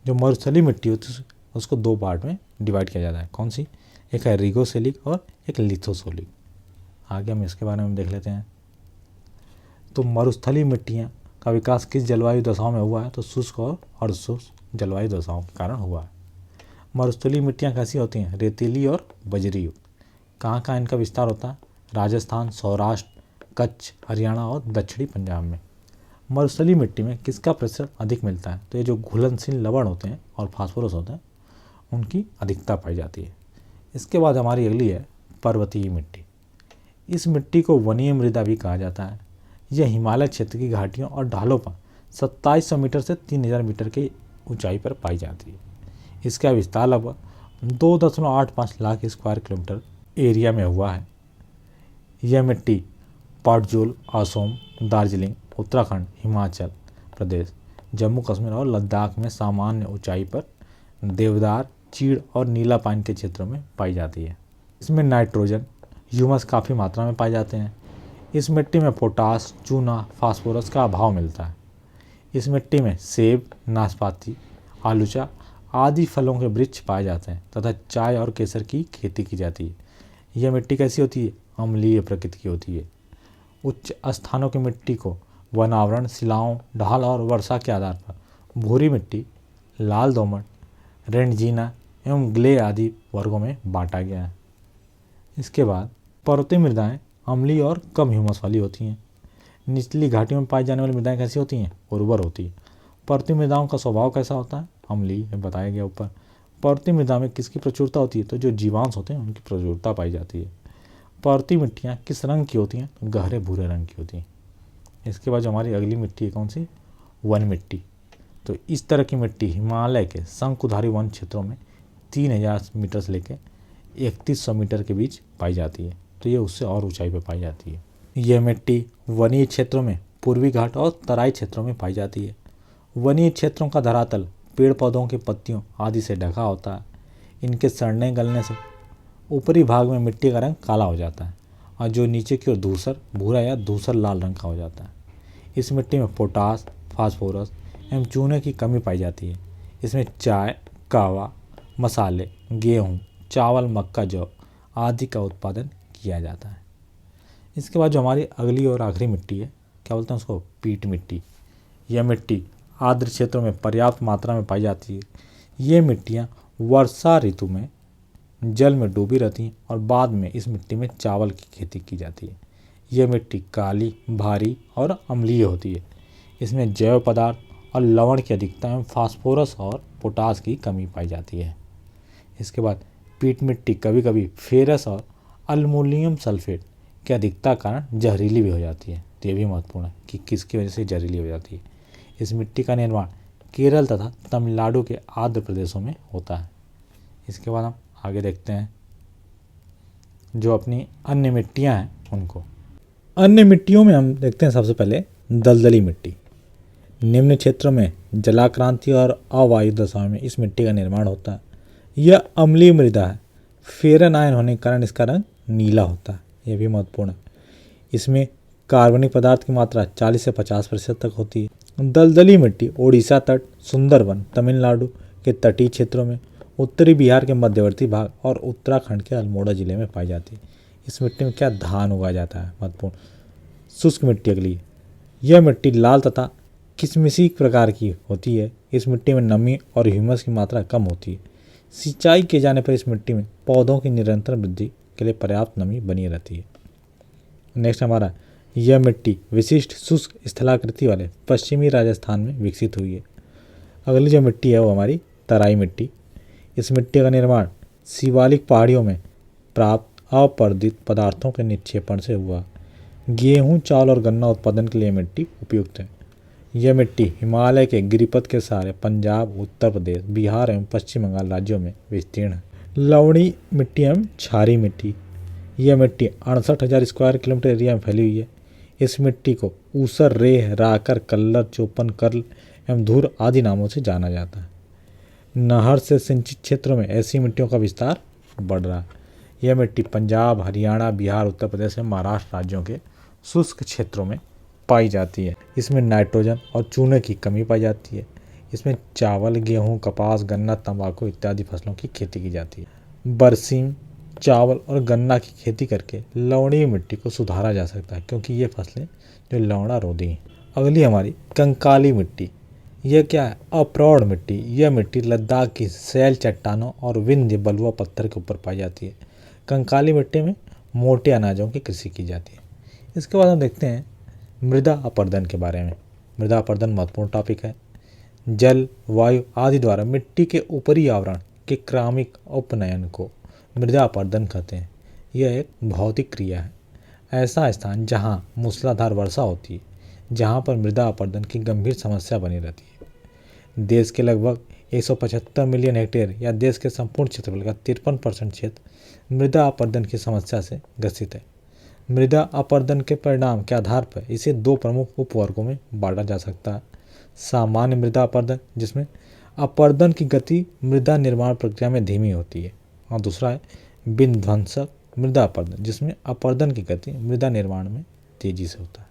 जो मरुस्थलीय मिट्टी होती है उसको 2 पार्ट में डिवाइड किया जाता है। कौन सी? एक है रिगोसेलिक और एक लिथोसोलिक। आगे हम इसके बारे में देख लेते हैं। तो मरुस्थलीय मिट्टियाँ का विकास किस जलवायु दशाओं में हुआ है? तो शुष्क और अर्धशुष्क जलवायु दशाओं के कारण हुआ है। मरुस्थलीय मिट्टियाँ कैसी होती हैं? रेतीली और बजरी युक्त। कहाँ कहाँ इनका विस्तार होता है? राजस्थान, सौराष्ट्र, कच्छ, हरियाणा और दक्षिणी पंजाब में। मरुस्थलीय मिट्टी में किसका प्रतिशत अधिक मिलता है? तो ये जो घुलनशील लवण होते हैं और फास्फोरस होते हैं, उनकी अधिकता पाई जाती है। इसके बाद हमारी अगली है पर्वतीय मिट्टी। इस मिट्टी को वनीय मृदा भी कहा जाता है। यह हिमालय क्षेत्र की घाटियों और ढालों पर 2700 मीटर से 3000 मीटर की ऊंचाई पर पाई जाती है। इसका विस्तार लगभग 2.85 लाख स्क्वायर किलोमीटर एरिया में हुआ है। यह मिट्टी पाटजोल, असम, दार्जिलिंग, उत्तराखंड, हिमाचल प्रदेश, जम्मू कश्मीर और लद्दाख में सामान्य ऊंचाई पर देवदार, चीड़ और नीला पाइन के क्षेत्रों में पाई जाती है। इसमें नाइट्रोजन, ह्यूमस काफ़ी मात्रा में पाए जाते हैं। इस मिट्टी में पोटास, चूना, फास्फोरस का अभाव मिलता है। इस मिट्टी में सेब, नाशपाती, आलूचा आदि फलों के वृक्ष पाए जाते हैं तथा चाय और केसर की खेती की जाती है। यह मिट्टी कैसी होती है? अम्लीय प्रकृति की होती है। उच्च स्थानों की मिट्टी को वनावरण, शिलाओं, ढाल और वर्षा के आधार पर भूरी मिट्टी, लाल दोमट, रेंडजीना एवं ग्ले आदि वर्गों में बांटा गया है। इसके बाद पर्वतीय मृदाएं अम्लीय और कम ह्यूमस वाली होती हैं। निचली घाटियों में पाई जाने वाली मृदाएं कैसी होती हैं? उर्वर होती है। पर्वतीय मृदाओं का स्वभाव कैसा होता है? अम्लीय, बताया गया ऊपर। पर्वतीय मृदा में किसकी प्रचुरता होती है? तो जो जीवांश होते हैं उनकी प्रचुरता पाई जाती है। पर्वतीय मिट्टियाँ किस रंग की होती हैं? तो गहरे भूरे रंग की होती हैं। इसके बाद जो हमारी अगली मिट्टी है कौन सी? वन मिट्टी। तो इस तरह की मिट्टी हिमालय के शंकुधारी वन क्षेत्रों में 3000 मीटर से लेकर 3100 मीटर के बीच पाई जाती है, तो ये उससे और ऊंचाई पर पाई जाती है। यह मिट्टी वनीय क्षेत्रों में, पूर्वी घाट और तराई क्षेत्रों में पाई जाती है। वनीय क्षेत्रों का धरातल पेड़ पौधों की पत्तियों आदि से ढका होता है। इनके सड़ने गलने से ऊपरी भाग में मिट्टी का रंग काला हो जाता है और जो नीचे की ओर धूसर भूरा या धूसर लाल रंग का हो जाता है। इस मिट्टी में पोटास, फास्फोरस एवं चूने की कमी पाई जाती है। इसमें चाय, कहवा, मसाले, गेहूँ, चावल, मक्का, जौ आदि का उत्पादन किया जाता है। इसके बाद जो हमारी अगली और आखिरी मिट्टी है, क्या बोलते हैं उसको, पीट मिट्टी। यह मिट्टी आर्द्र क्षेत्रों में पर्याप्त मात्रा में पाई जाती है। ये मिट्टियाँ वर्षा ऋतु में जल में डूबी रहती हैं और बाद में इस मिट्टी में चावल की खेती की जाती है। यह मिट्टी काली, भारी और अम्लीय होती है। इसमें जैव पदार्थ और लवण की अधिकता एवं फास्फोरस और पोटास की कमी पाई जाती है। इसके बाद पीट मिट्टी कभी कभी फेरस और अल्मोनियम सल्फेट की अधिकता कारण जहरीली भी हो जाती है। तो ये भी महत्वपूर्ण है कि किसकी वजह से जहरीली हो जाती है। इस मिट्टी का निर्माण केरल तथा तमिलनाडु के आर्द्र प्रदेशों में होता है। इसके बाद हम आगे देखते हैं जो अपनी अन्य मिट्टियां हैं उनको। अन्य मिट्टियों में हम देखते हैं सबसे पहले दलदली मिट्टी। निम्न क्षेत्रों में जलाक्रांति और अवायु दशाओं में इस मिट्टी का निर्माण होता है। यह अम्लीय मृदा है। फेरन आयन होने के कारण इसका रंग नीला होता है। यह भी महत्वपूर्ण है। इसमें कार्बनिक पदार्थ की मात्रा 40 से 50% तक होती है। दलदली मिट्टी ओडिशा तट, सुंदरवन, तमिलनाडु के तटीय क्षेत्रों में, उत्तरी बिहार के मध्यवर्ती भाग और उत्तराखंड के अल्मोड़ा जिले में पाई जाती है। इस मिट्टी में क्या धान उगाया जाता है, महत्वपूर्ण। शुष्क मिट्टी अगली, यह मिट्टी लाल तथा किशमिशी प्रकार की होती है। इस मिट्टी में नमी और ह्यूमस की मात्रा कम होती है। सिंचाई किए जाने पर इस मिट्टी में पौधों की निरंतर वृद्धि के लिए पर्याप्त नमी बनी रहती है। नेक्स्ट हमारा, यह मिट्टी विशिष्ट शुष्क स्थलाकृति वाले पश्चिमी राजस्थान में विकसित हुई है। अगली जो मिट्टी है वो हमारी तराई मिट्टी। इस मिट्टी का निर्माण शिवालिक पहाड़ियों में प्राप्त अपर्दित पदार्थों के निक्षेपण से हुआ। गेहूं, चावल और गन्ना उत्पादन के लिए मिट्टी उपयुक्त है। यह मिट्टी हिमालय के गिरिपथ के सहारे पंजाब, उत्तर प्रदेश, बिहार एवं पश्चिम बंगाल राज्यों में विस्तीर्ण है। लवणी मिट्टी एवं क्षारीय मिट्टी, यह मिट्टी 68,000 स्क्वायर किलोमीटर एरिया में फैली हुई है। इस मिट्टी को ऊसर, रेह, राकर, कल्लर, चोपन, कर्ल एवं धूर आदि नामों से जाना जाता है। नहर से सिंचित क्षेत्रों में ऐसी मिट्टियों का विस्तार बढ़ रहा है। यह मिट्टी पंजाब, हरियाणा, बिहार, उत्तर प्रदेश एवं महाराष्ट्र राज्यों के शुष्क क्षेत्रों में पाई जाती है। इसमें नाइट्रोजन और चूने की कमी पाई जाती है। इसमें चावल, गेहूं, कपास, गन्ना, तंबाकू इत्यादि फसलों की खेती की जाती है। बरसीम, चावल और गन्ना की खेती करके लवणीय मिट्टी को सुधारा जा सकता है क्योंकि ये फसलें जो लवणा रोधी हैं। अगली हमारी कंकाली मिट्टी। यह क्या है, अप्रौढ़ मिट्टी। यह मिट्टी लद्दाख की सैल चट्टानों और विंध्य बलुआ पत्थर के ऊपर पाई जाती है। कंकाली मिट्टी में मोटे अनाजों की कृषि की जाती है। इसके बाद हम देखते हैं मृदा अपरदन के बारे में। मृदा अपरदन महत्वपूर्ण टॉपिक है। जल, वायु आदि द्वारा मिट्टी के ऊपरी आवरण के क्रमिक उपनयन को मृदा अपरदन कहते हैं। यह एक भौतिक क्रिया है। ऐसा स्थान जहाँ मूसलाधार वर्षा होती है, जहाँ पर मृदा अपरदन की गंभीर समस्या बनी रहती है। देश के लगभग 175 मिलियन हेक्टेयर या देश के संपूर्ण क्षेत्रफल का 53% क्षेत्र मृदा अपरदन की समस्या से ग्रसित है। मृदा अपरदन के परिणाम के आधार पर इसे दो प्रमुख उपवर्गों में बांटा जा सकता है। सामान्य मृदा अपरदन, जिसमें अपरदन की गति मृदा निर्माण प्रक्रिया में धीमी होती है, और दूसरा है विध्वंसक मृदा अपरदन, जिसमें अपरदन की गति मृदा निर्माण में तेजी से होता है।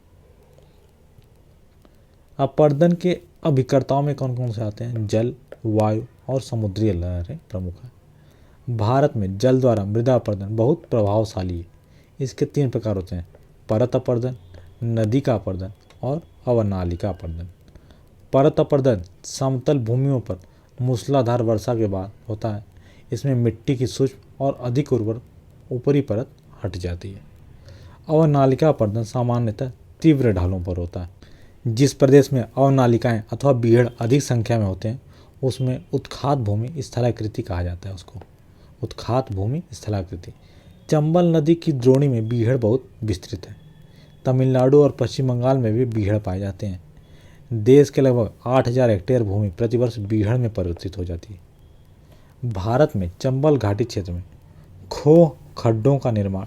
अपरदन के अभिकर्ताओं में कौन कौन से आते हैं? जल, वायु और समुद्री लहरें प्रमुख हैं। भारत में जल द्वारा मृदा अपरदन बहुत प्रभावशाली है। इसके 3 प्रकार होते हैं: परत अपरदन, नदी का अपरदन और अवनालिका अपरदन। परत अपरदन समतल भूमियों पर मूसलाधार वर्षा के बाद होता है। इसमें मिट्टी की सूक्ष्म और अधिक उर्वर ऊपरी परत हट जाती है। अवनालिका अपरदन सामान्यतः तीव्र ढालों पर होता है। जिस प्रदेश में अवनालिकाएं अथवा बीहड़ अधिक संख्या में होते हैं उसमें उत्खात भूमि स्थलाकृति कहा जाता है उसको। उत्खात भूमि स्थलाकृति। चंबल नदी की द्रोणी में बीहड़ बहुत विस्तृत है। तमिलनाडु और पश्चिम बंगाल में भी बीहड़ पाए जाते हैं। देश के लगभग 8,000 हेक्टेयर भूमि प्रतिवर्ष बीहड़ में परिवर्तित हो जाती है। भारत में चंबल घाटी क्षेत्र में खोह खड्डों का निर्माण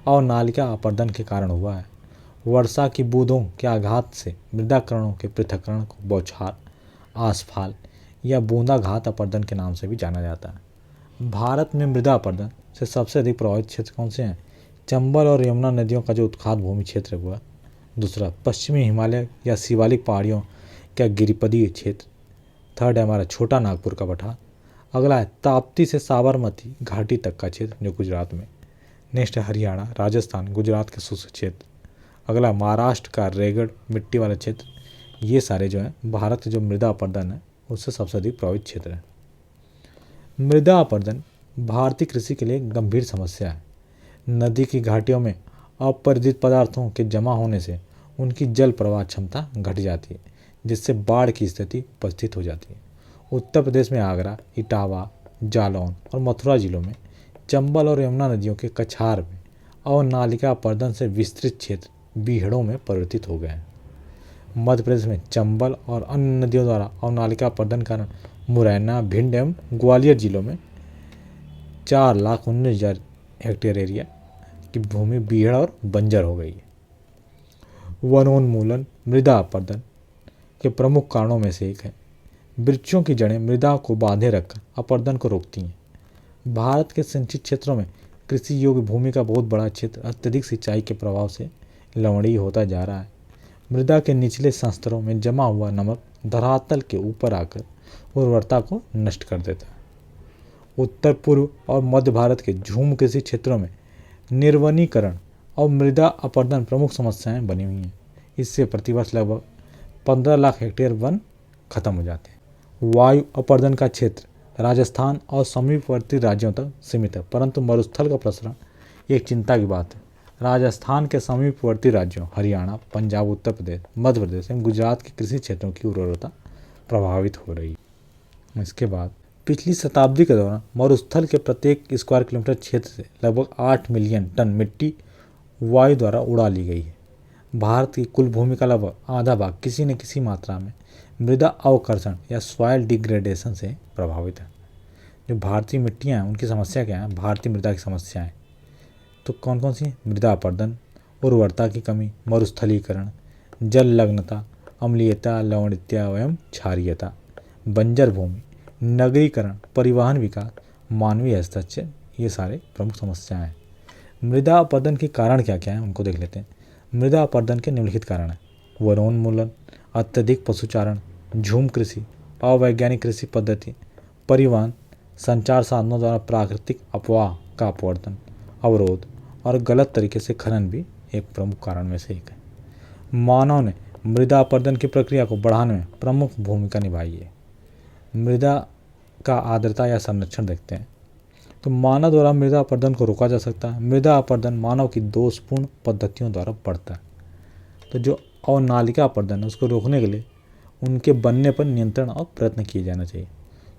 और नालिका अपर्दन के कारण हुआ है। वर्षा की बूंदों के आघात से मृदा कणों के पृथक्करण को बौछार, आसफाल या बूंदाघात अपर्दन के नाम से भी जाना जाता है। भारत में मृदा अपर्दन से सबसे अधिक प्रभावित क्षेत्र कौन से हैं? चंबल और यमुना नदियों का जो उत्खात भूमि क्षेत्र हुआ। दूसरा, पश्चिमी हिमालय या शिवालिक पहाड़ियों का गिरिपदीय क्षेत्र। थर्ड है हमारा छोटा नागपुर का पठार। अगला है ताप्ती से साबरमती घाटी तक का क्षेत्र जो गुजरात में। नेक्स्ट है हरियाणा, राजस्थान, गुजरात के शुष्क क्षेत्र। अगला महाराष्ट्र का रेगड़ मिट्टी वाला क्षेत्र। ये सारे जो है भारत के जो मृदा अपर्दन है उससे सबसे अधिक प्रभावित क्षेत्र है। मृदा अपर्दन भारतीय कृषि के लिए एक गंभीर समस्या है। नदी की घाटियों में अपरिचित पदार्थों के जमा होने से उनकी जल प्रवाह क्षमता घट जाती है, जिससे बाढ़ की स्थिति उपस्थित हो जाती है। उत्तर प्रदेश में आगरा, इटावा, जालौन और मथुरा जिलों में चंबल और यमुना नदियों के कछार में अवनालिका अपर्दन से विस्तृत क्षेत्र बीहड़ों में परिवर्तित हो गए हैं। मध्य प्रदेश में चंबल और अन्य नदियों द्वारा अवनालिका अपर्दन के कारण मुरैना, भिंड एवं ग्वालियर जिलों में 4,19,000 हेक्टेयर एरिया की भूमि बीहड़ और बंजर हो गई है। वनोन्मूलन मृदा अपर्दन के प्रमुख कारणों में से एक है। वृक्षों की जड़ें मृदा को बांधे रखकर अपर्दन को रोकती हैं। भारत के सिंचित क्षेत्रों में कृषि योग्य भूमि का बहुत बड़ा क्षेत्र अत्यधिक सिंचाई के प्रभाव से लवणीय होता जा रहा है। मृदा के निचले संस्तरों में जमा हुआ नमक धरातल के ऊपर आकर उर्वरता को नष्ट कर देता है। उत्तर पूर्व और मध्य भारत के झूम कृषि क्षेत्रों में निर्वनीकरण और मृदा अपर्दन प्रमुख समस्याएं बनी हुई हैं। इससे प्रतिवर्ष लगभग 15 लाख हेक्टेयर वन खत्म हो जाते हैं। वायु अपर्दन का क्षेत्र राजस्थान और समीपवर्ती राज्यों तक सीमित है, परंतु मरुस्थल का प्रसरण एक चिंता की बात है। राजस्थान के समीपवर्ती राज्यों हरियाणा, पंजाब, उत्तर प्रदेश, मध्य प्रदेश एवं गुजरात के कृषि क्षेत्रों की उर्वरता प्रभावित हो रही है। इसके बाद पिछली शताब्दी के दौरान मरुस्थल के प्रत्येक स्क्वायर किलोमीटर क्षेत्र से लगभग 8 मिलियन टन मिट्टी वायु द्वारा उड़ा ली गई है। भारत की कुल भूमि का लगभग आधा भाग किसी न किसी मात्रा में मृदा अवकर्षण या सॉइल डिग्रेडेशन से प्रभावित है। जो भारतीय मिट्टियाँ हैं उनकी समस्या क्या है? भारतीय मृदा की समस्याएं तो कौन कौन सी? मृदा अपर्दन, उर्वरता की कमी, मरुस्थलीकरण, जललग्नता, अम्लीयता, लवणीयता एवं क्षारीयता, बंजर भूमि, नगरीकरण, परिवहन विकास, मानवीय हस्तक्षेप, ये सारे प्रमुख समस्याएं हैं। मृदा अपर्दन के कारण क्या क्या हैं उनको देख लेते हैं। मृदा अपर्दन के निम्नलिखित कारण हैं: वनोन्मूलन, अत्यधिक पशुचारण, झूम कृषि, अवैज्ञानिक कृषि पद्धति, परिवहन, संचार साधनों द्वारा प्राकृतिक अपवाह का अपवर्तन, अवरोध और गलत तरीके से खनन भी एक प्रमुख कारण में से एक है। मानव ने मृदा अपर्दन की प्रक्रिया को बढ़ाने में प्रमुख भूमिका निभाई है। मृदा का आर्द्रता या संरक्षण देखते हैं तो मानव द्वारा मृदा अपर्दन को रोका जा सकता है। मृदा अपर्दन मानव की दोषपूर्ण पद्धतियों द्वारा बढ़ता है। तो जो अवनालिका अपर्दन है उसको रोकने के लिए उनके बनने पर नियंत्रण और प्रयत्न किए जाना चाहिए।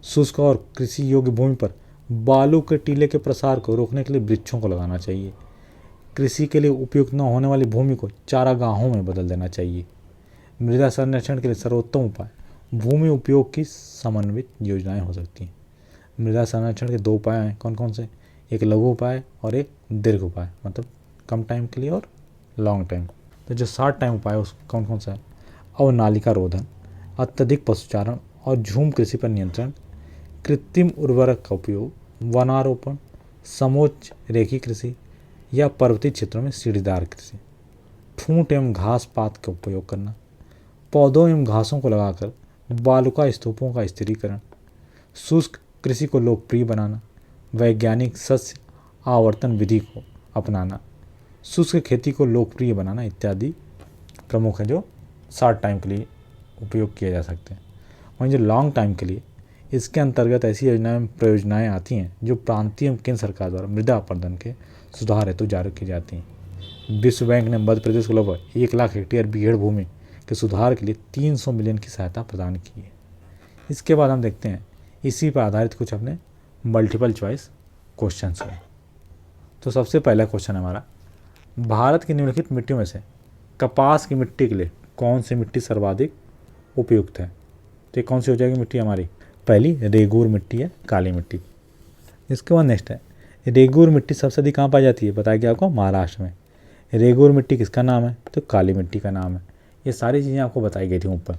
शुष्क और कृषि योग्य भूमि पर बालू के टीले के प्रसार को रोकने के लिए वृक्षों को लगाना चाहिए। कृषि के लिए उपयुक्त न होने वाली भूमि को चारागाहों में बदल देना चाहिए। मृदा संरक्षण के लिए सर्वोत्तम उपाय भूमि उपयोग की समन्वित योजनाएं हो सकती हैं। मृदा संरक्षण के 2 उपाय हैं, कौन कौन से? एक लघु उपाय और एक दीर्घ उपाय, मतलब कम टाइम के लिए और लॉन्ग टाइम। तो जो शॉर्ट टाइम उपाय उस कौन कौन सा है? अवनालिका रोधन, अत्यधिक पशुचारण और झूम कृषि पर नियंत्रण, कृत्रिम उर्वरक का उपयोग, वनारोपण, समोच्च रेखी कृषि या पर्वतीय क्षेत्रों में सीढ़ीदार कृषि, ठूंठ एवं घास पात का उपयोग करना, पौधों एवं घासों को लगाकर बालुका स्तूपों का स्थिरीकरण, शुष्क कृषि को लोकप्रिय बनाना, वैज्ञानिक शस्य आवर्तन विधि को अपनाना, शुष्क खेती को लोकप्रिय बनाना इत्यादि प्रमुख है जो शॉर्ट टाइम के लिए उपयोग किए जा सकते हैं। वहीं जो लॉन्ग टाइम के लिए इसके अंतर्गत ऐसी योजनाएं परियोजनाएं आती हैं जो प्रांतीय एवं केंद्र सरकार द्वारा मृदा अपर्दन के सुधार हेतु जारी की जाती हैं। विश्व बैंक ने मध्य प्रदेश को लगभग 1 लाख हेक्टेयर बीहड़ भूमि के सुधार के लिए 300 मिलियन की सहायता प्रदान की है। इसके बाद हम देखते हैं इसी पर आधारित कुछ अपने मल्टीपल चॉइस क्वेश्चंस हैं। तो सबसे पहला क्वेश्चन हमारा, भारत की निम्नलिखित मिट्टियों में से कपास की मिट्टी के लिए कौन सी मिट्टी सर्वाधिक उपयुक्त है? तो कौन सी हो जाएगी मिट्टी हमारी? पहली रेगूर मिट्टी है, काली मिट्टी। इसके बाद नेक्स्ट है, रेगूर मिट्टी सबसे अधिक कहाँ पाई जाती है, बताया गया आपको महाराष्ट्र में। रेगूर मिट्टी किसका नाम है, तो काली मिट्टी का नाम है। ये सारी चीज़ें आपको बताई गई थी ऊपर।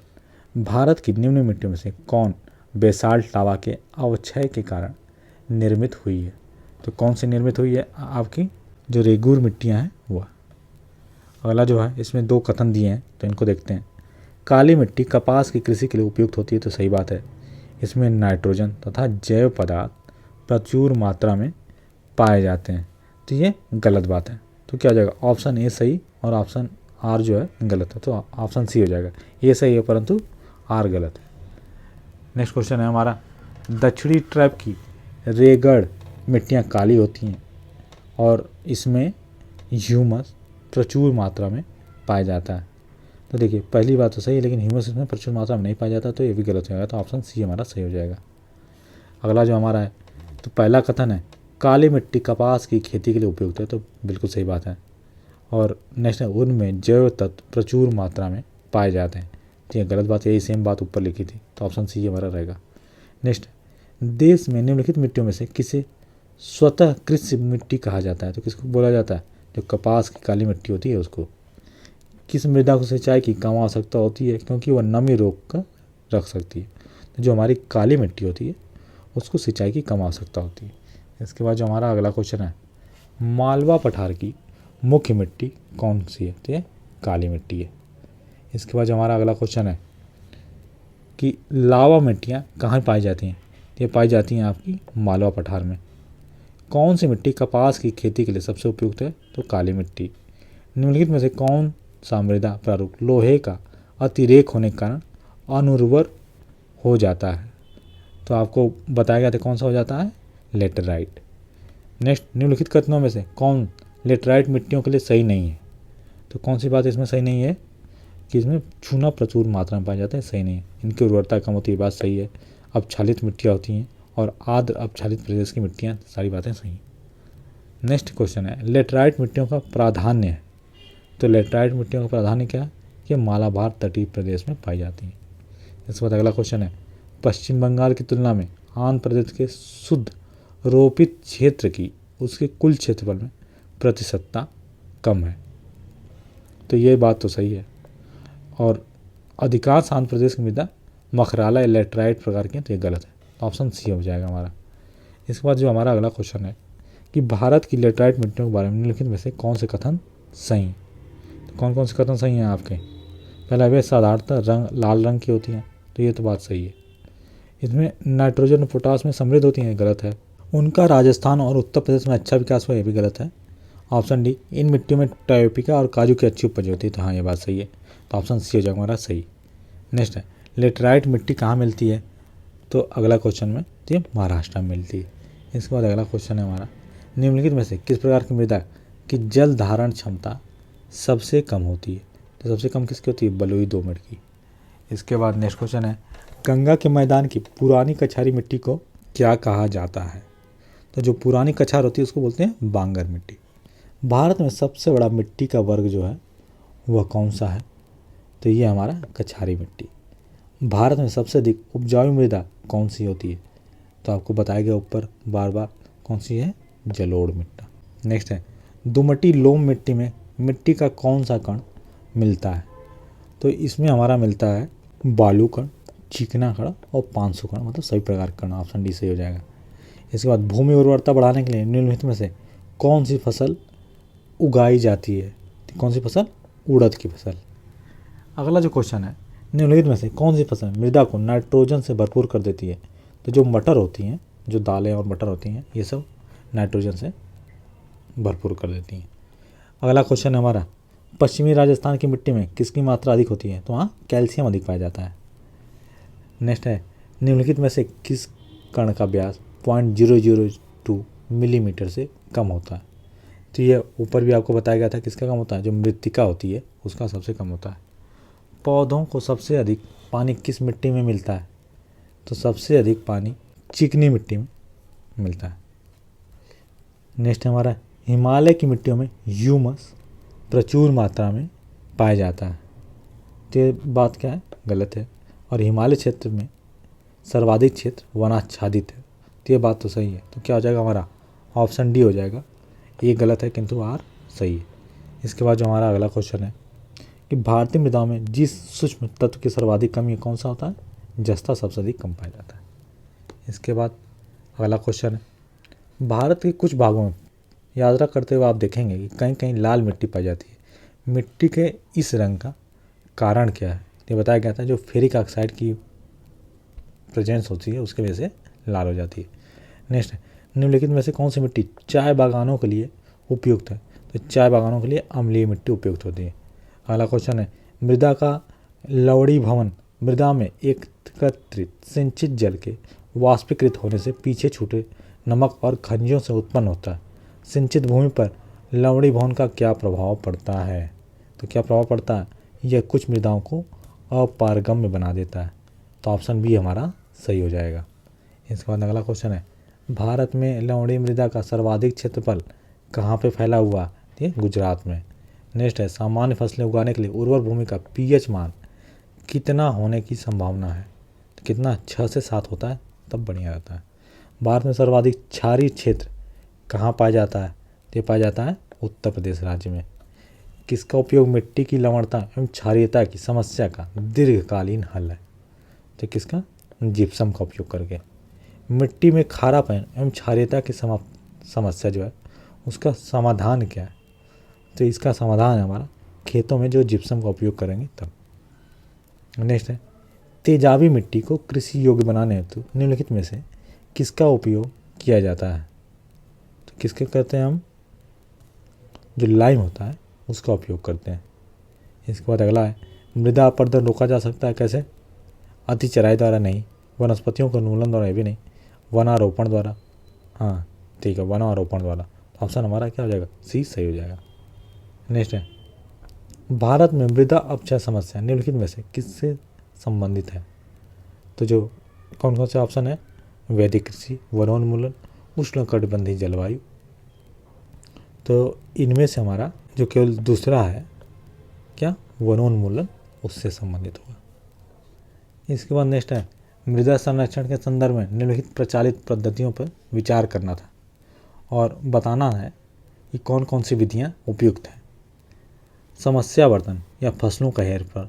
भारत की निम्न मिट्टियों में से कौन बेसाल्ट लावा के अवक्षय के कारण निर्मित हुई है, तो कौन सी निर्मित हुई है, आपकी जो रेगूर मिट्टियाँ हैं वह। अगला जो है इसमें 2 कथन दिए हैं, तो इनको देखते हैं। काली मिट्टी कपास की कृषि के लिए उपयुक्त होती है, तो सही बात है। इसमें नाइट्रोजन तथा जैव पदार्थ प्रचुर मात्रा में पाए जाते हैं, तो ये गलत बात है। तो क्या हो जाएगा, ऑप्शन ए सही और ऑप्शन आर जो है गलत है, तो ऑप्शन सी हो जाएगा। ए सही है परंतु आर गलत है। नेक्स्ट क्वेश्चन है हमारा, दक्षिणी ट्रैप की रेगड़ मिट्टियाँ काली होती हैं और इसमें ह्यूमस प्रचुर मात्रा में पाया जाता है। तो देखिए पहली बात तो सही है, लेकिन ह्यूमस इसमें प्रचुर मात्रा में नहीं पाया जाता, तो ये भी गलत हो जाएगा, तो ऑप्शन सी हमारा सही हो जाएगा। अगला जो हमारा है, तो पहला कथन है काली मिट्टी कपास की खेती के लिए उपयुक्त है, तो बिल्कुल सही बात है। और नेक्स्ट है उनमें जैव तत्व प्रचुर मात्रा में पाए जाते हैं, तो ये गलत बात है, यही सेम बात ऊपर लिखी थी, तो ऑप्शन सी हमारा रहेगा। नेक्स्ट, देश में निम्नलिखित मिट्टियों में से किसे स्वतः कृषि मिट्टी कहा जाता है, तो किसको बोला जाता है, जो कपास की काली मिट्टी होती है उसको। किस मृदा को सिंचाई की कम आवश्यकता होती है, क्योंकि वह नमी रोक कर रख सकती है, तो जो हमारी काली मिट्टी होती है उसको सिंचाई की कम आवश्यकता होती है। इसके बाद जो हमारा अगला क्वेश्चन है, मालवा पठार की मुख्य मिट्टी कौन सी है, तो ये काली मिट्टी है। इसके बाद जो हमारा अगला क्वेश्चन है कि लावा मिट्टियाँ कहाँ पाई जाती हैं, ये पाई जाती हैं आपकी मालवा पठार में। कौन सी मिट्टी कपास की खेती के लिए सबसे उपयुक्त है, तो काली मिट्टी। निम्नलिखित में से कौन सा मृदा प्रारूप लोहे का अतिरेक होने के कारण अनुर्वर हो जाता है, तो आपको बताया गया था कौन सा हो जाता है, लेटराइट। नेक्स्ट, निम्नलिखित कथनों में से कौन लेटराइट मिट्टियों के लिए सही नहीं है, तो कौन सी बात इसमें सही नहीं है कि इसमें चूना प्रचुर मात्रा में पाया जाता है, सही नहीं है। इनकी उर्वरता कम होती है, बात सही है। अपक्षालित मिट्टियाँ होती हैं और आर्द्र अपक्षालित प्रदेश की मिट्टियाँ, सारी बातें सही हैं। नेक्स्ट क्वेश्चन है, लेटराइट मिट्टियों का प्राधान्य है, तो लेटराइट मिट्टियों का प्राधान्य क्या है, ये मालाबार तटीय प्रदेश में पाई जाती हैं। इसके बाद अगला क्वेश्चन है, पश्चिम बंगाल की तुलना में आंध्र प्रदेश के शुद्ध रोपित क्षेत्र की उसके कुल क्षेत्रफल में प्रतिशतता कम है, तो ये बात तो सही है। और अधिकांश आंध्र प्रदेश की मृदा मखराला या लेटराइट प्रकार की है, तो ये गलत है, तो ऑप्शन सी हो जाएगा हमारा। इसके बाद जो हमारा अगला क्वेश्चन है कि भारत की लेटराइट मिट्टियों के बारे में निम्नलिखित में से कौन से कथन सही हैं, तो कौन कौन से कथन सही हैं आपके। पहला, वे साधारणतः लाल रंग की होती हैं, तो ये तो बात सही है। इसमें नाइट्रोजन और पोटास में समृद्ध होती हैं, गलत है। उनका राजस्थान और उत्तर प्रदेश में अच्छा विकास हुआ, ये भी गलत है। ऑप्शन डी, इन मिट्टियों में टायोपिका और काजू की अच्छी उपज होती है, तो हाँ ये बात सही है, तो ऑप्शन सी हो जाएगा हमारा सही। नेक्स्ट है, लेटराइट मिट्टी कहाँ मिलती है, तो अगला क्वेश्चन में तो ये महाराष्ट्र में मिलती है। इसके बाद अगला क्वेश्चन है हमारा, निम्नलिखित में से किस प्रकार की मृदा की जल धारण क्षमता सबसे कम होती है, तो सबसे कम किसकी होती है, बलुई दोमट की। इसके बाद नेक्स्ट क्वेश्चन है, गंगा के मैदान की पुरानी कछारी मिट्टी को क्या कहा जाता है, तो जो पुरानी कछार होती है उसको बोलते हैं बांगर मिट्टी। भारत में सबसे बड़ा मिट्टी का वर्ग जो है वह कौन सा है, तो ये हमारा कछारी मिट्टी। भारत में सबसे अधिक उपजाऊ मृदा कौन सी होती है, तो आपको बताया गया ऊपर बार बार कौन सी है, जलोढ़ मिट्टी। नेक्स्ट है, दोमटी लोम मिट्टी में मिट्टी का कौन सा कण मिलता है, तो इसमें हमारा मिलता है बालू कण, चिकना कण और 500 कण, मतलब सभी प्रकार के कण, ऑप्शन डी सही हो जाएगा। इसके बाद भूमि उर्वरता बढ़ाने के लिए निम्नलिखित में से कौन सी फसल उगाई जाती है, तो कौन सी फसल, उड़द की फसल। अगला जो क्वेश्चन है, निम्नलिखित में से कौन सी फसल मृदा को नाइट्रोजन से भरपूर कर देती है, तो जो मटर होती हैं, जो दालें और मटर होती हैं, ये सब नाइट्रोजन से भरपूर कर देती हैं। अगला क्वेश्चन है हमारा, पश्चिमी राजस्थान की मिट्टी में किसकी मात्रा अधिक होती है, तो वहाँ कैल्शियम अधिक पाया जाता है। नेक्स्ट है, निम्नलिखित में से किस कण का व्यास 0.002 मिलीमीटर से कम होता है, तो ये ऊपर भी आपको बताया गया था किसका कम होता है, जो मृत्तिका होती है उसका सबसे कम होता है। पौधों को सबसे अधिक पानी किस मिट्टी में मिलता है, तो सबसे अधिक पानी चिकनी मिट्टी में मिलता है। नेक्स्ट हमारा, हिमालय की मिट्टियों में ह्यूमस प्रचुर मात्रा में पाया जाता है, तो ये बात क्या है, गलत है। और हिमालय क्षेत्र में सर्वाधिक क्षेत्र वनाच्छादित है, तो ये बात तो सही है। तो क्या हो जाएगा हमारा ऑप्शन डी हो जाएगा। ये गलत है किंतु आर सही है। इसके बाद जो हमारा अगला क्वेश्चन है कि भारतीय मृदाओं में जिस सूक्ष्म तत्व की सर्वाधिक कमी कौन सा होता है? जस्ता सबसे अधिक कम पाया जाता है। इसके बाद अगला क्वेश्चन है भारत के कुछ भागों में यात्रा करते हुए आप देखेंगे कि कहीं कहीं लाल मिट्टी पाई जाती है। मिट्टी के इस रंग का कारण क्या है? ये बताया गया था जो फेरिक ऑक्साइड की प्रेजेंस होती है उसकी वजह से लाल हो जाती है। नेक्स्ट है निम्नलिखित में से कौन सी मिट्टी चाय बागानों के लिए उपयुक्त है? तो चाय बागानों के लिए अम्लीय मिट्टी उपयुक्त होती है। अगला क्वेश्चन है मृदा का लवणीभवन मृदा में एकत्रित सिंचित जल के वाष्पीकृत होने से पीछे छूटे नमक और खनिजों से उत्पन्न होता है। सिंचित भूमि पर लवणीभवन का क्या प्रभाव पड़ता है? तो क्या प्रभाव पड़ता है? यह कुछ मृदाओं को अपारगम्य बना देता है। तो ऑप्शन बी हमारा सही हो जाएगा। इसके बाद अगला क्वेश्चन है भारत में लवणीय मृदा का सर्वाधिक क्षेत्रफल कहाँ पे फैला हुआ है? ये गुजरात में। नेक्स्ट है सामान्य फसलें उगाने के लिए उर्वर भूमि का पीएच मान कितना होने की संभावना है? तो कितना 6 से 7 होता है तब बढ़िया रहता है। भारत में सर्वाधिक क्षारीय क्षेत्र कहाँ पाया जाता है? तो ये पाया जाता है उत्तर प्रदेश राज्य में। किसका उपयोग मिट्टी की लवणता एवं क्षारीयता की समस्या का दीर्घकालीन हल है? तो किसका? जिप्सम का उपयोग करके। मिट्टी में खारापन एवं क्षारीयता की समस्या जो है उसका समाधान क्या है? तो इसका समाधान है हमारा खेतों में जो जिप्सम का उपयोग करेंगे तब। नेक्स्ट है तेजाबी मिट्टी को कृषि योग्य बनाने हेतु निम्नलिखित में से किसका उपयोग किया जाता है? तो किसके करते हैं हम? जो लाइम होता है उसका उपयोग करते हैं। इसके बाद अगला है मृदा अपरदन रोका जा सकता है कैसे? अति चराई द्वारा नहीं, वनस्पतियों के उन्मूलन द्वारा भी नहीं, वनारोपण द्वारा। हाँ ठीक है, वनारोपण द्वारा। ऑप्शन हमारा क्या हो जाएगा? सी सही हो जाएगा। नेक्स्ट है भारत में मृदा अपक्षय समस्या निम्नलिखित में से किससे संबंधित है? तो जो कौन कौन से ऑप्शन है? वैदिक कृषि, वनोन्मूलन, उष्णकटिबंधीय जलवायु। तो इनमें से हमारा जो केवल दूसरा है क्या? वनोन्मूलन, उससे संबंधित होगा। इसके बाद नेक्स्ट है मृदा संरक्षण के संदर्भ में निम्नलिखित प्रचलित पद्धतियों पर विचार करना था और बताना है कि कौन कौन सी विधियाँ उपयुक्त हैं। समस्यावर्धन या फसलों का हेरफेर,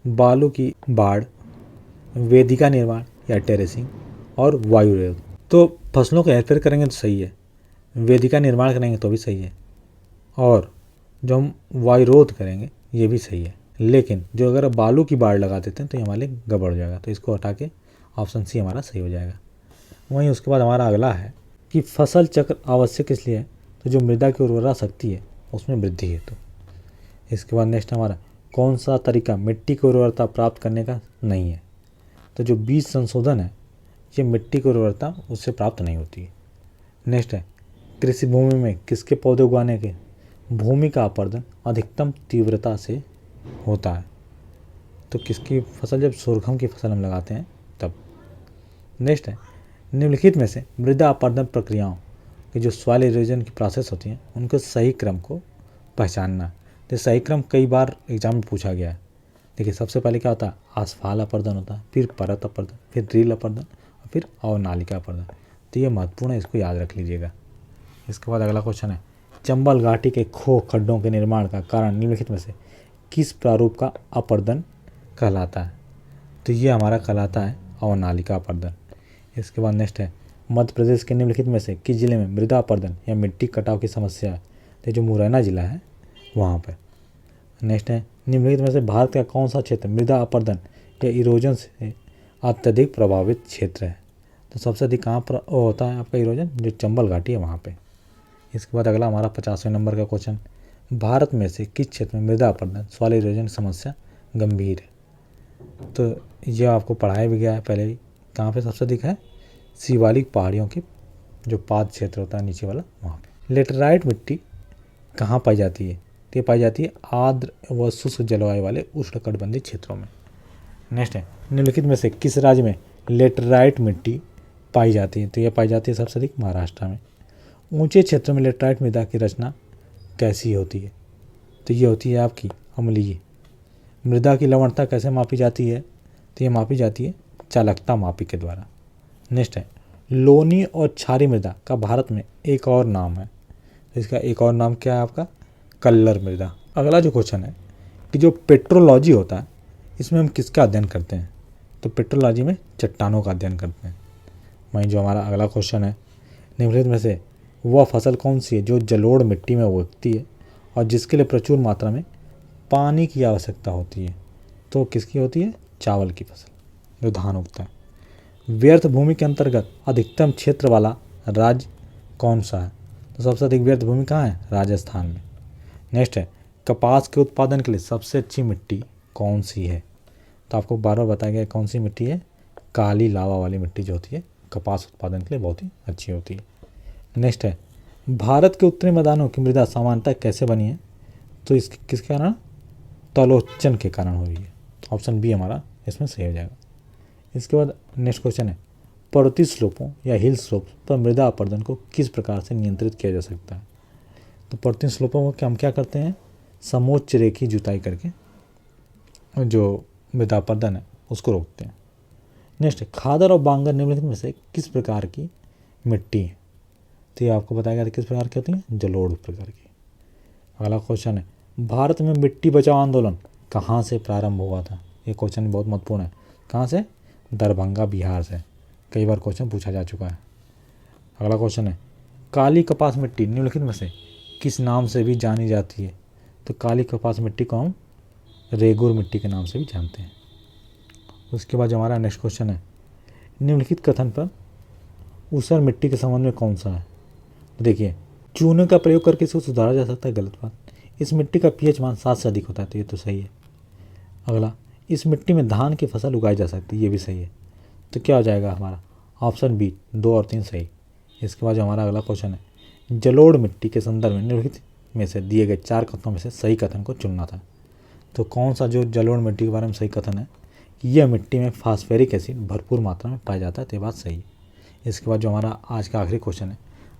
बालू की बाढ़, वेदिका निर्माण या टेरेसिंग और वायुरोध। तो फसलों का हेरफेर करेंगे तो सही है, वेदिका निर्माण करेंगे तो भी सही है, और जो हम वायुरोध करेंगे ये भी सही है। लेकिन जो अगर बालू की बाढ़ लगा देते हैं तो ये हमारे गड़बड़ हो जाएगा। तो इसको हटा के ऑप्शन सी हमारा सही हो जाएगा। वहीं उसके बाद हमारा अगला है कि फसल चक्र आवश्यक इसलिए है तो जो मृदा की उर्वरा शक्ति है उसमें वृद्धि है। तो इसके बाद नेक्स्ट हमारा कौन सा तरीका मिट्टी की उर्वरता प्राप्त करने का नहीं है? तो जो बीज संशोधन है ये मिट्टी की उर्वरता उससे प्राप्त नहीं होती है। नेक्स्ट है कृषि भूमि में किसके पौधे उगाने के भूमि का अपरदन अधिकतम तीव्रता से होता है? तो किसकी फसल? जब सोरगम की फसल हम लगाते हैं तब। नेक्स्ट है निम्नलिखित में से मृदा अपरदन प्रक्रियाओं की जो सॉइल इरोजन की प्रोसेस होती हैं उनके सही क्रम को पहचानना। तो सही क्रम कई बार एग्जाम में पूछा गया है। देखिए सबसे पहले क्या होता है? आसफाल अपरदन होता है, फिर परत अपरदन, फिर ड्रिल अपरदन और फिर अवनालिका अपरदन। तो ये महत्वपूर्ण है, इसको याद रख लीजिएगा। इसके बाद अगला क्वेश्चन है चंबल घाटी के खो खड्डों के निर्माण का कारण निम्नलिखित में से किस प्रारूप का अपरदन कहलाता है? तो ये हमारा कहलाता है अवनालिका अपरदन। इसके बाद नेक्स्ट है मध्य प्रदेश के निम्नलिखित में से किस जिले में मृदा अपरदन या मिट्टी कटाव की समस्या है? तो जो मुरैना जिला है वहाँ पर। नेक्स्ट है निम्नलिखित में से भारत का कौन सा क्षेत्र मृदा अपरदन या इरोजन से अत्यधिक प्रभावित क्षेत्र है? तो सबसे अधिक कहाँ पर होता है आपका इरोजन? जो चंबल घाटी है वहाँ पे। इसके बाद अगला हमारा 50वें नंबर का क्वेश्चन भारत में से किस क्षेत्र में मृदा अपरदन सॉइल इरोजन समस्या गंभीर है? तो यह आपको पढ़ाया भी गया है पहले ही। कहाँ पे सबसे अधिक है? शिवालिक पहाड़ियों के जो पाद क्षेत्र होता है नीचे वाला वहाँ पे। लेटराइट मिट्टी कहाँ पाई जाती है? तो ये पाई जाती है आर्द्र व शुष्क जलवायु वाले उष्णकटिबंधीय क्षेत्रों में। नेक्स्ट है निम्नलिखित में से किस राज्य में लेटराइट मिट्टी पाई जाती है? तो यह पाई जाती है सबसे अधिक महाराष्ट्र में। ऊंचे क्षेत्रों में लेटराइट मृदा की रचना कैसी होती है? तो ये होती है आपकी अम्लीय। मृदा की लवणता कैसे मापी जाती है? तो ये मापी जाती है चालकता मापी के द्वारा। नेक्स्ट है लोनी और क्षारीय मृदा का भारत में एक और नाम है। इसका एक और नाम क्या है आपका? कल्लर मृदा। अगला जो क्वेश्चन है कि जो पेट्रोलॉजी होता है इसमें हम किसका अध्ययन करते हैं? तो पेट्रोलॉजी में चट्टानों का अध्ययन करते हैं। वहीं जो हमारा अगला क्वेश्चन है, निम्नलिखित में से वह फसल कौन सी है जो जलोढ़ मिट्टी में उगती है और जिसके लिए प्रचुर मात्रा में पानी की आवश्यकता होती है? तो किसकी होती है? चावल की फसल, जो धान उगता है। व्यर्थ भूमि के अंतर्गत अधिकतम क्षेत्र वाला राज्य कौन सा है? तो सबसे अधिक व्यर्थ भूमि कहाँ है? राजस्थान में। नेक्स्ट है, कपास के उत्पादन के लिए सबसे अच्छी मिट्टी कौन सी है? तो आपको बार बार बताया गया कौन सी मिट्टी है? काली लावा वाली मिट्टी जो होती है कपास उत्पादन के लिए बहुत ही अच्छी होती है। नेक्स्ट है, भारत के उत्तरी मैदानों की मृदा सामान्यतः कैसे बनी है? तो इसके किसके कारण? तलोचन के कारण हुई है। ऑप्शन बी हमारा इसमें सही हो जाएगा। इसके बाद नेक्स्ट क्वेश्चन है, पर्वतीय स्लोपों या हिल स्लोप पर मृदा अपरदन को किस प्रकार से नियंत्रित किया जा सकता है? तो पर्वतीय स्लोपों को हम क्या करते हैं? समोच्च रेखी जुताई करके जो मृदा अपरदन है उसको रोकते हैं। नेक्स्ट है, खादर और बांगर निम्नलिखित में से किस प्रकार की मिट्टी है? तो ये आपको बताया गया था किस प्रकार की होती है? जलोढ़ प्रकार की। अगला क्वेश्चन है, भारत में मिट्टी बचाओ आंदोलन कहाँ से प्रारंभ हुआ था? ये क्वेश्चन बहुत महत्वपूर्ण है। कहाँ से? दरभंगा, बिहार से। कई बार क्वेश्चन पूछा जा चुका है। अगला क्वेश्चन है, काली कपास मिट्टी निम्नलिखित में से किस नाम से भी जानी जाती है? तो काली कपास मिट्टी को हम रेगुर मिट्टी के नाम से भी जानते हैं। उसके बाद जो हमारा नेक्स्ट क्वेश्चन है, निम्नलिखित कथन पर ऊसर मिट्टी के संबंध में कौन सा है? तो देखिए, चूने का प्रयोग करके इसको सुधारा जा सकता है, गलत बात। इस मिट्टी का पीएच मान 7 से अधिक होता है, तो ये तो सही है। अगला, इस मिट्टी में धान की फसल उगाई जा सकती है, ये भी सही है। तो क्या हो जाएगा हमारा? ऑप्शन बी 2 और 3 सही। इसके बाद जो हमारा अगला क्वेश्चन है, जलोढ़ मिट्टी के संदर्भ में निम्नलिखित में से दिए गए 4 कथनों में से सही कथन को चुनना था। तो कौन सा जो जलोढ़ मिट्टी के बारे में सही कथन है कि यह मिट्टी में फास्फेरिक एसिड भरपूर मात्रा में पाया जाता है, तो ये बात सही है। इसके बाद जो हमारा आज का आखिरी क्वेश्चन है,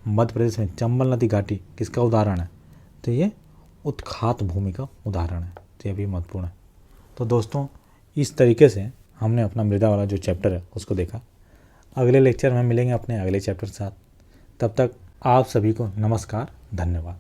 मध्य प्रदेश में चंबल नदी घाटी किसका उदाहरण है? तो ये उत्खात भूमि का उदाहरण है, तो ये भी महत्वपूर्ण है। तो दोस्तों, इस तरीके से हमने अपना मृदा वाला जो चैप्टर है उसको देखा। अगले लेक्चर में मिलेंगे अपने अगले चैप्टर के साथ। तब तक आप सभी को नमस्कार, धन्यवाद।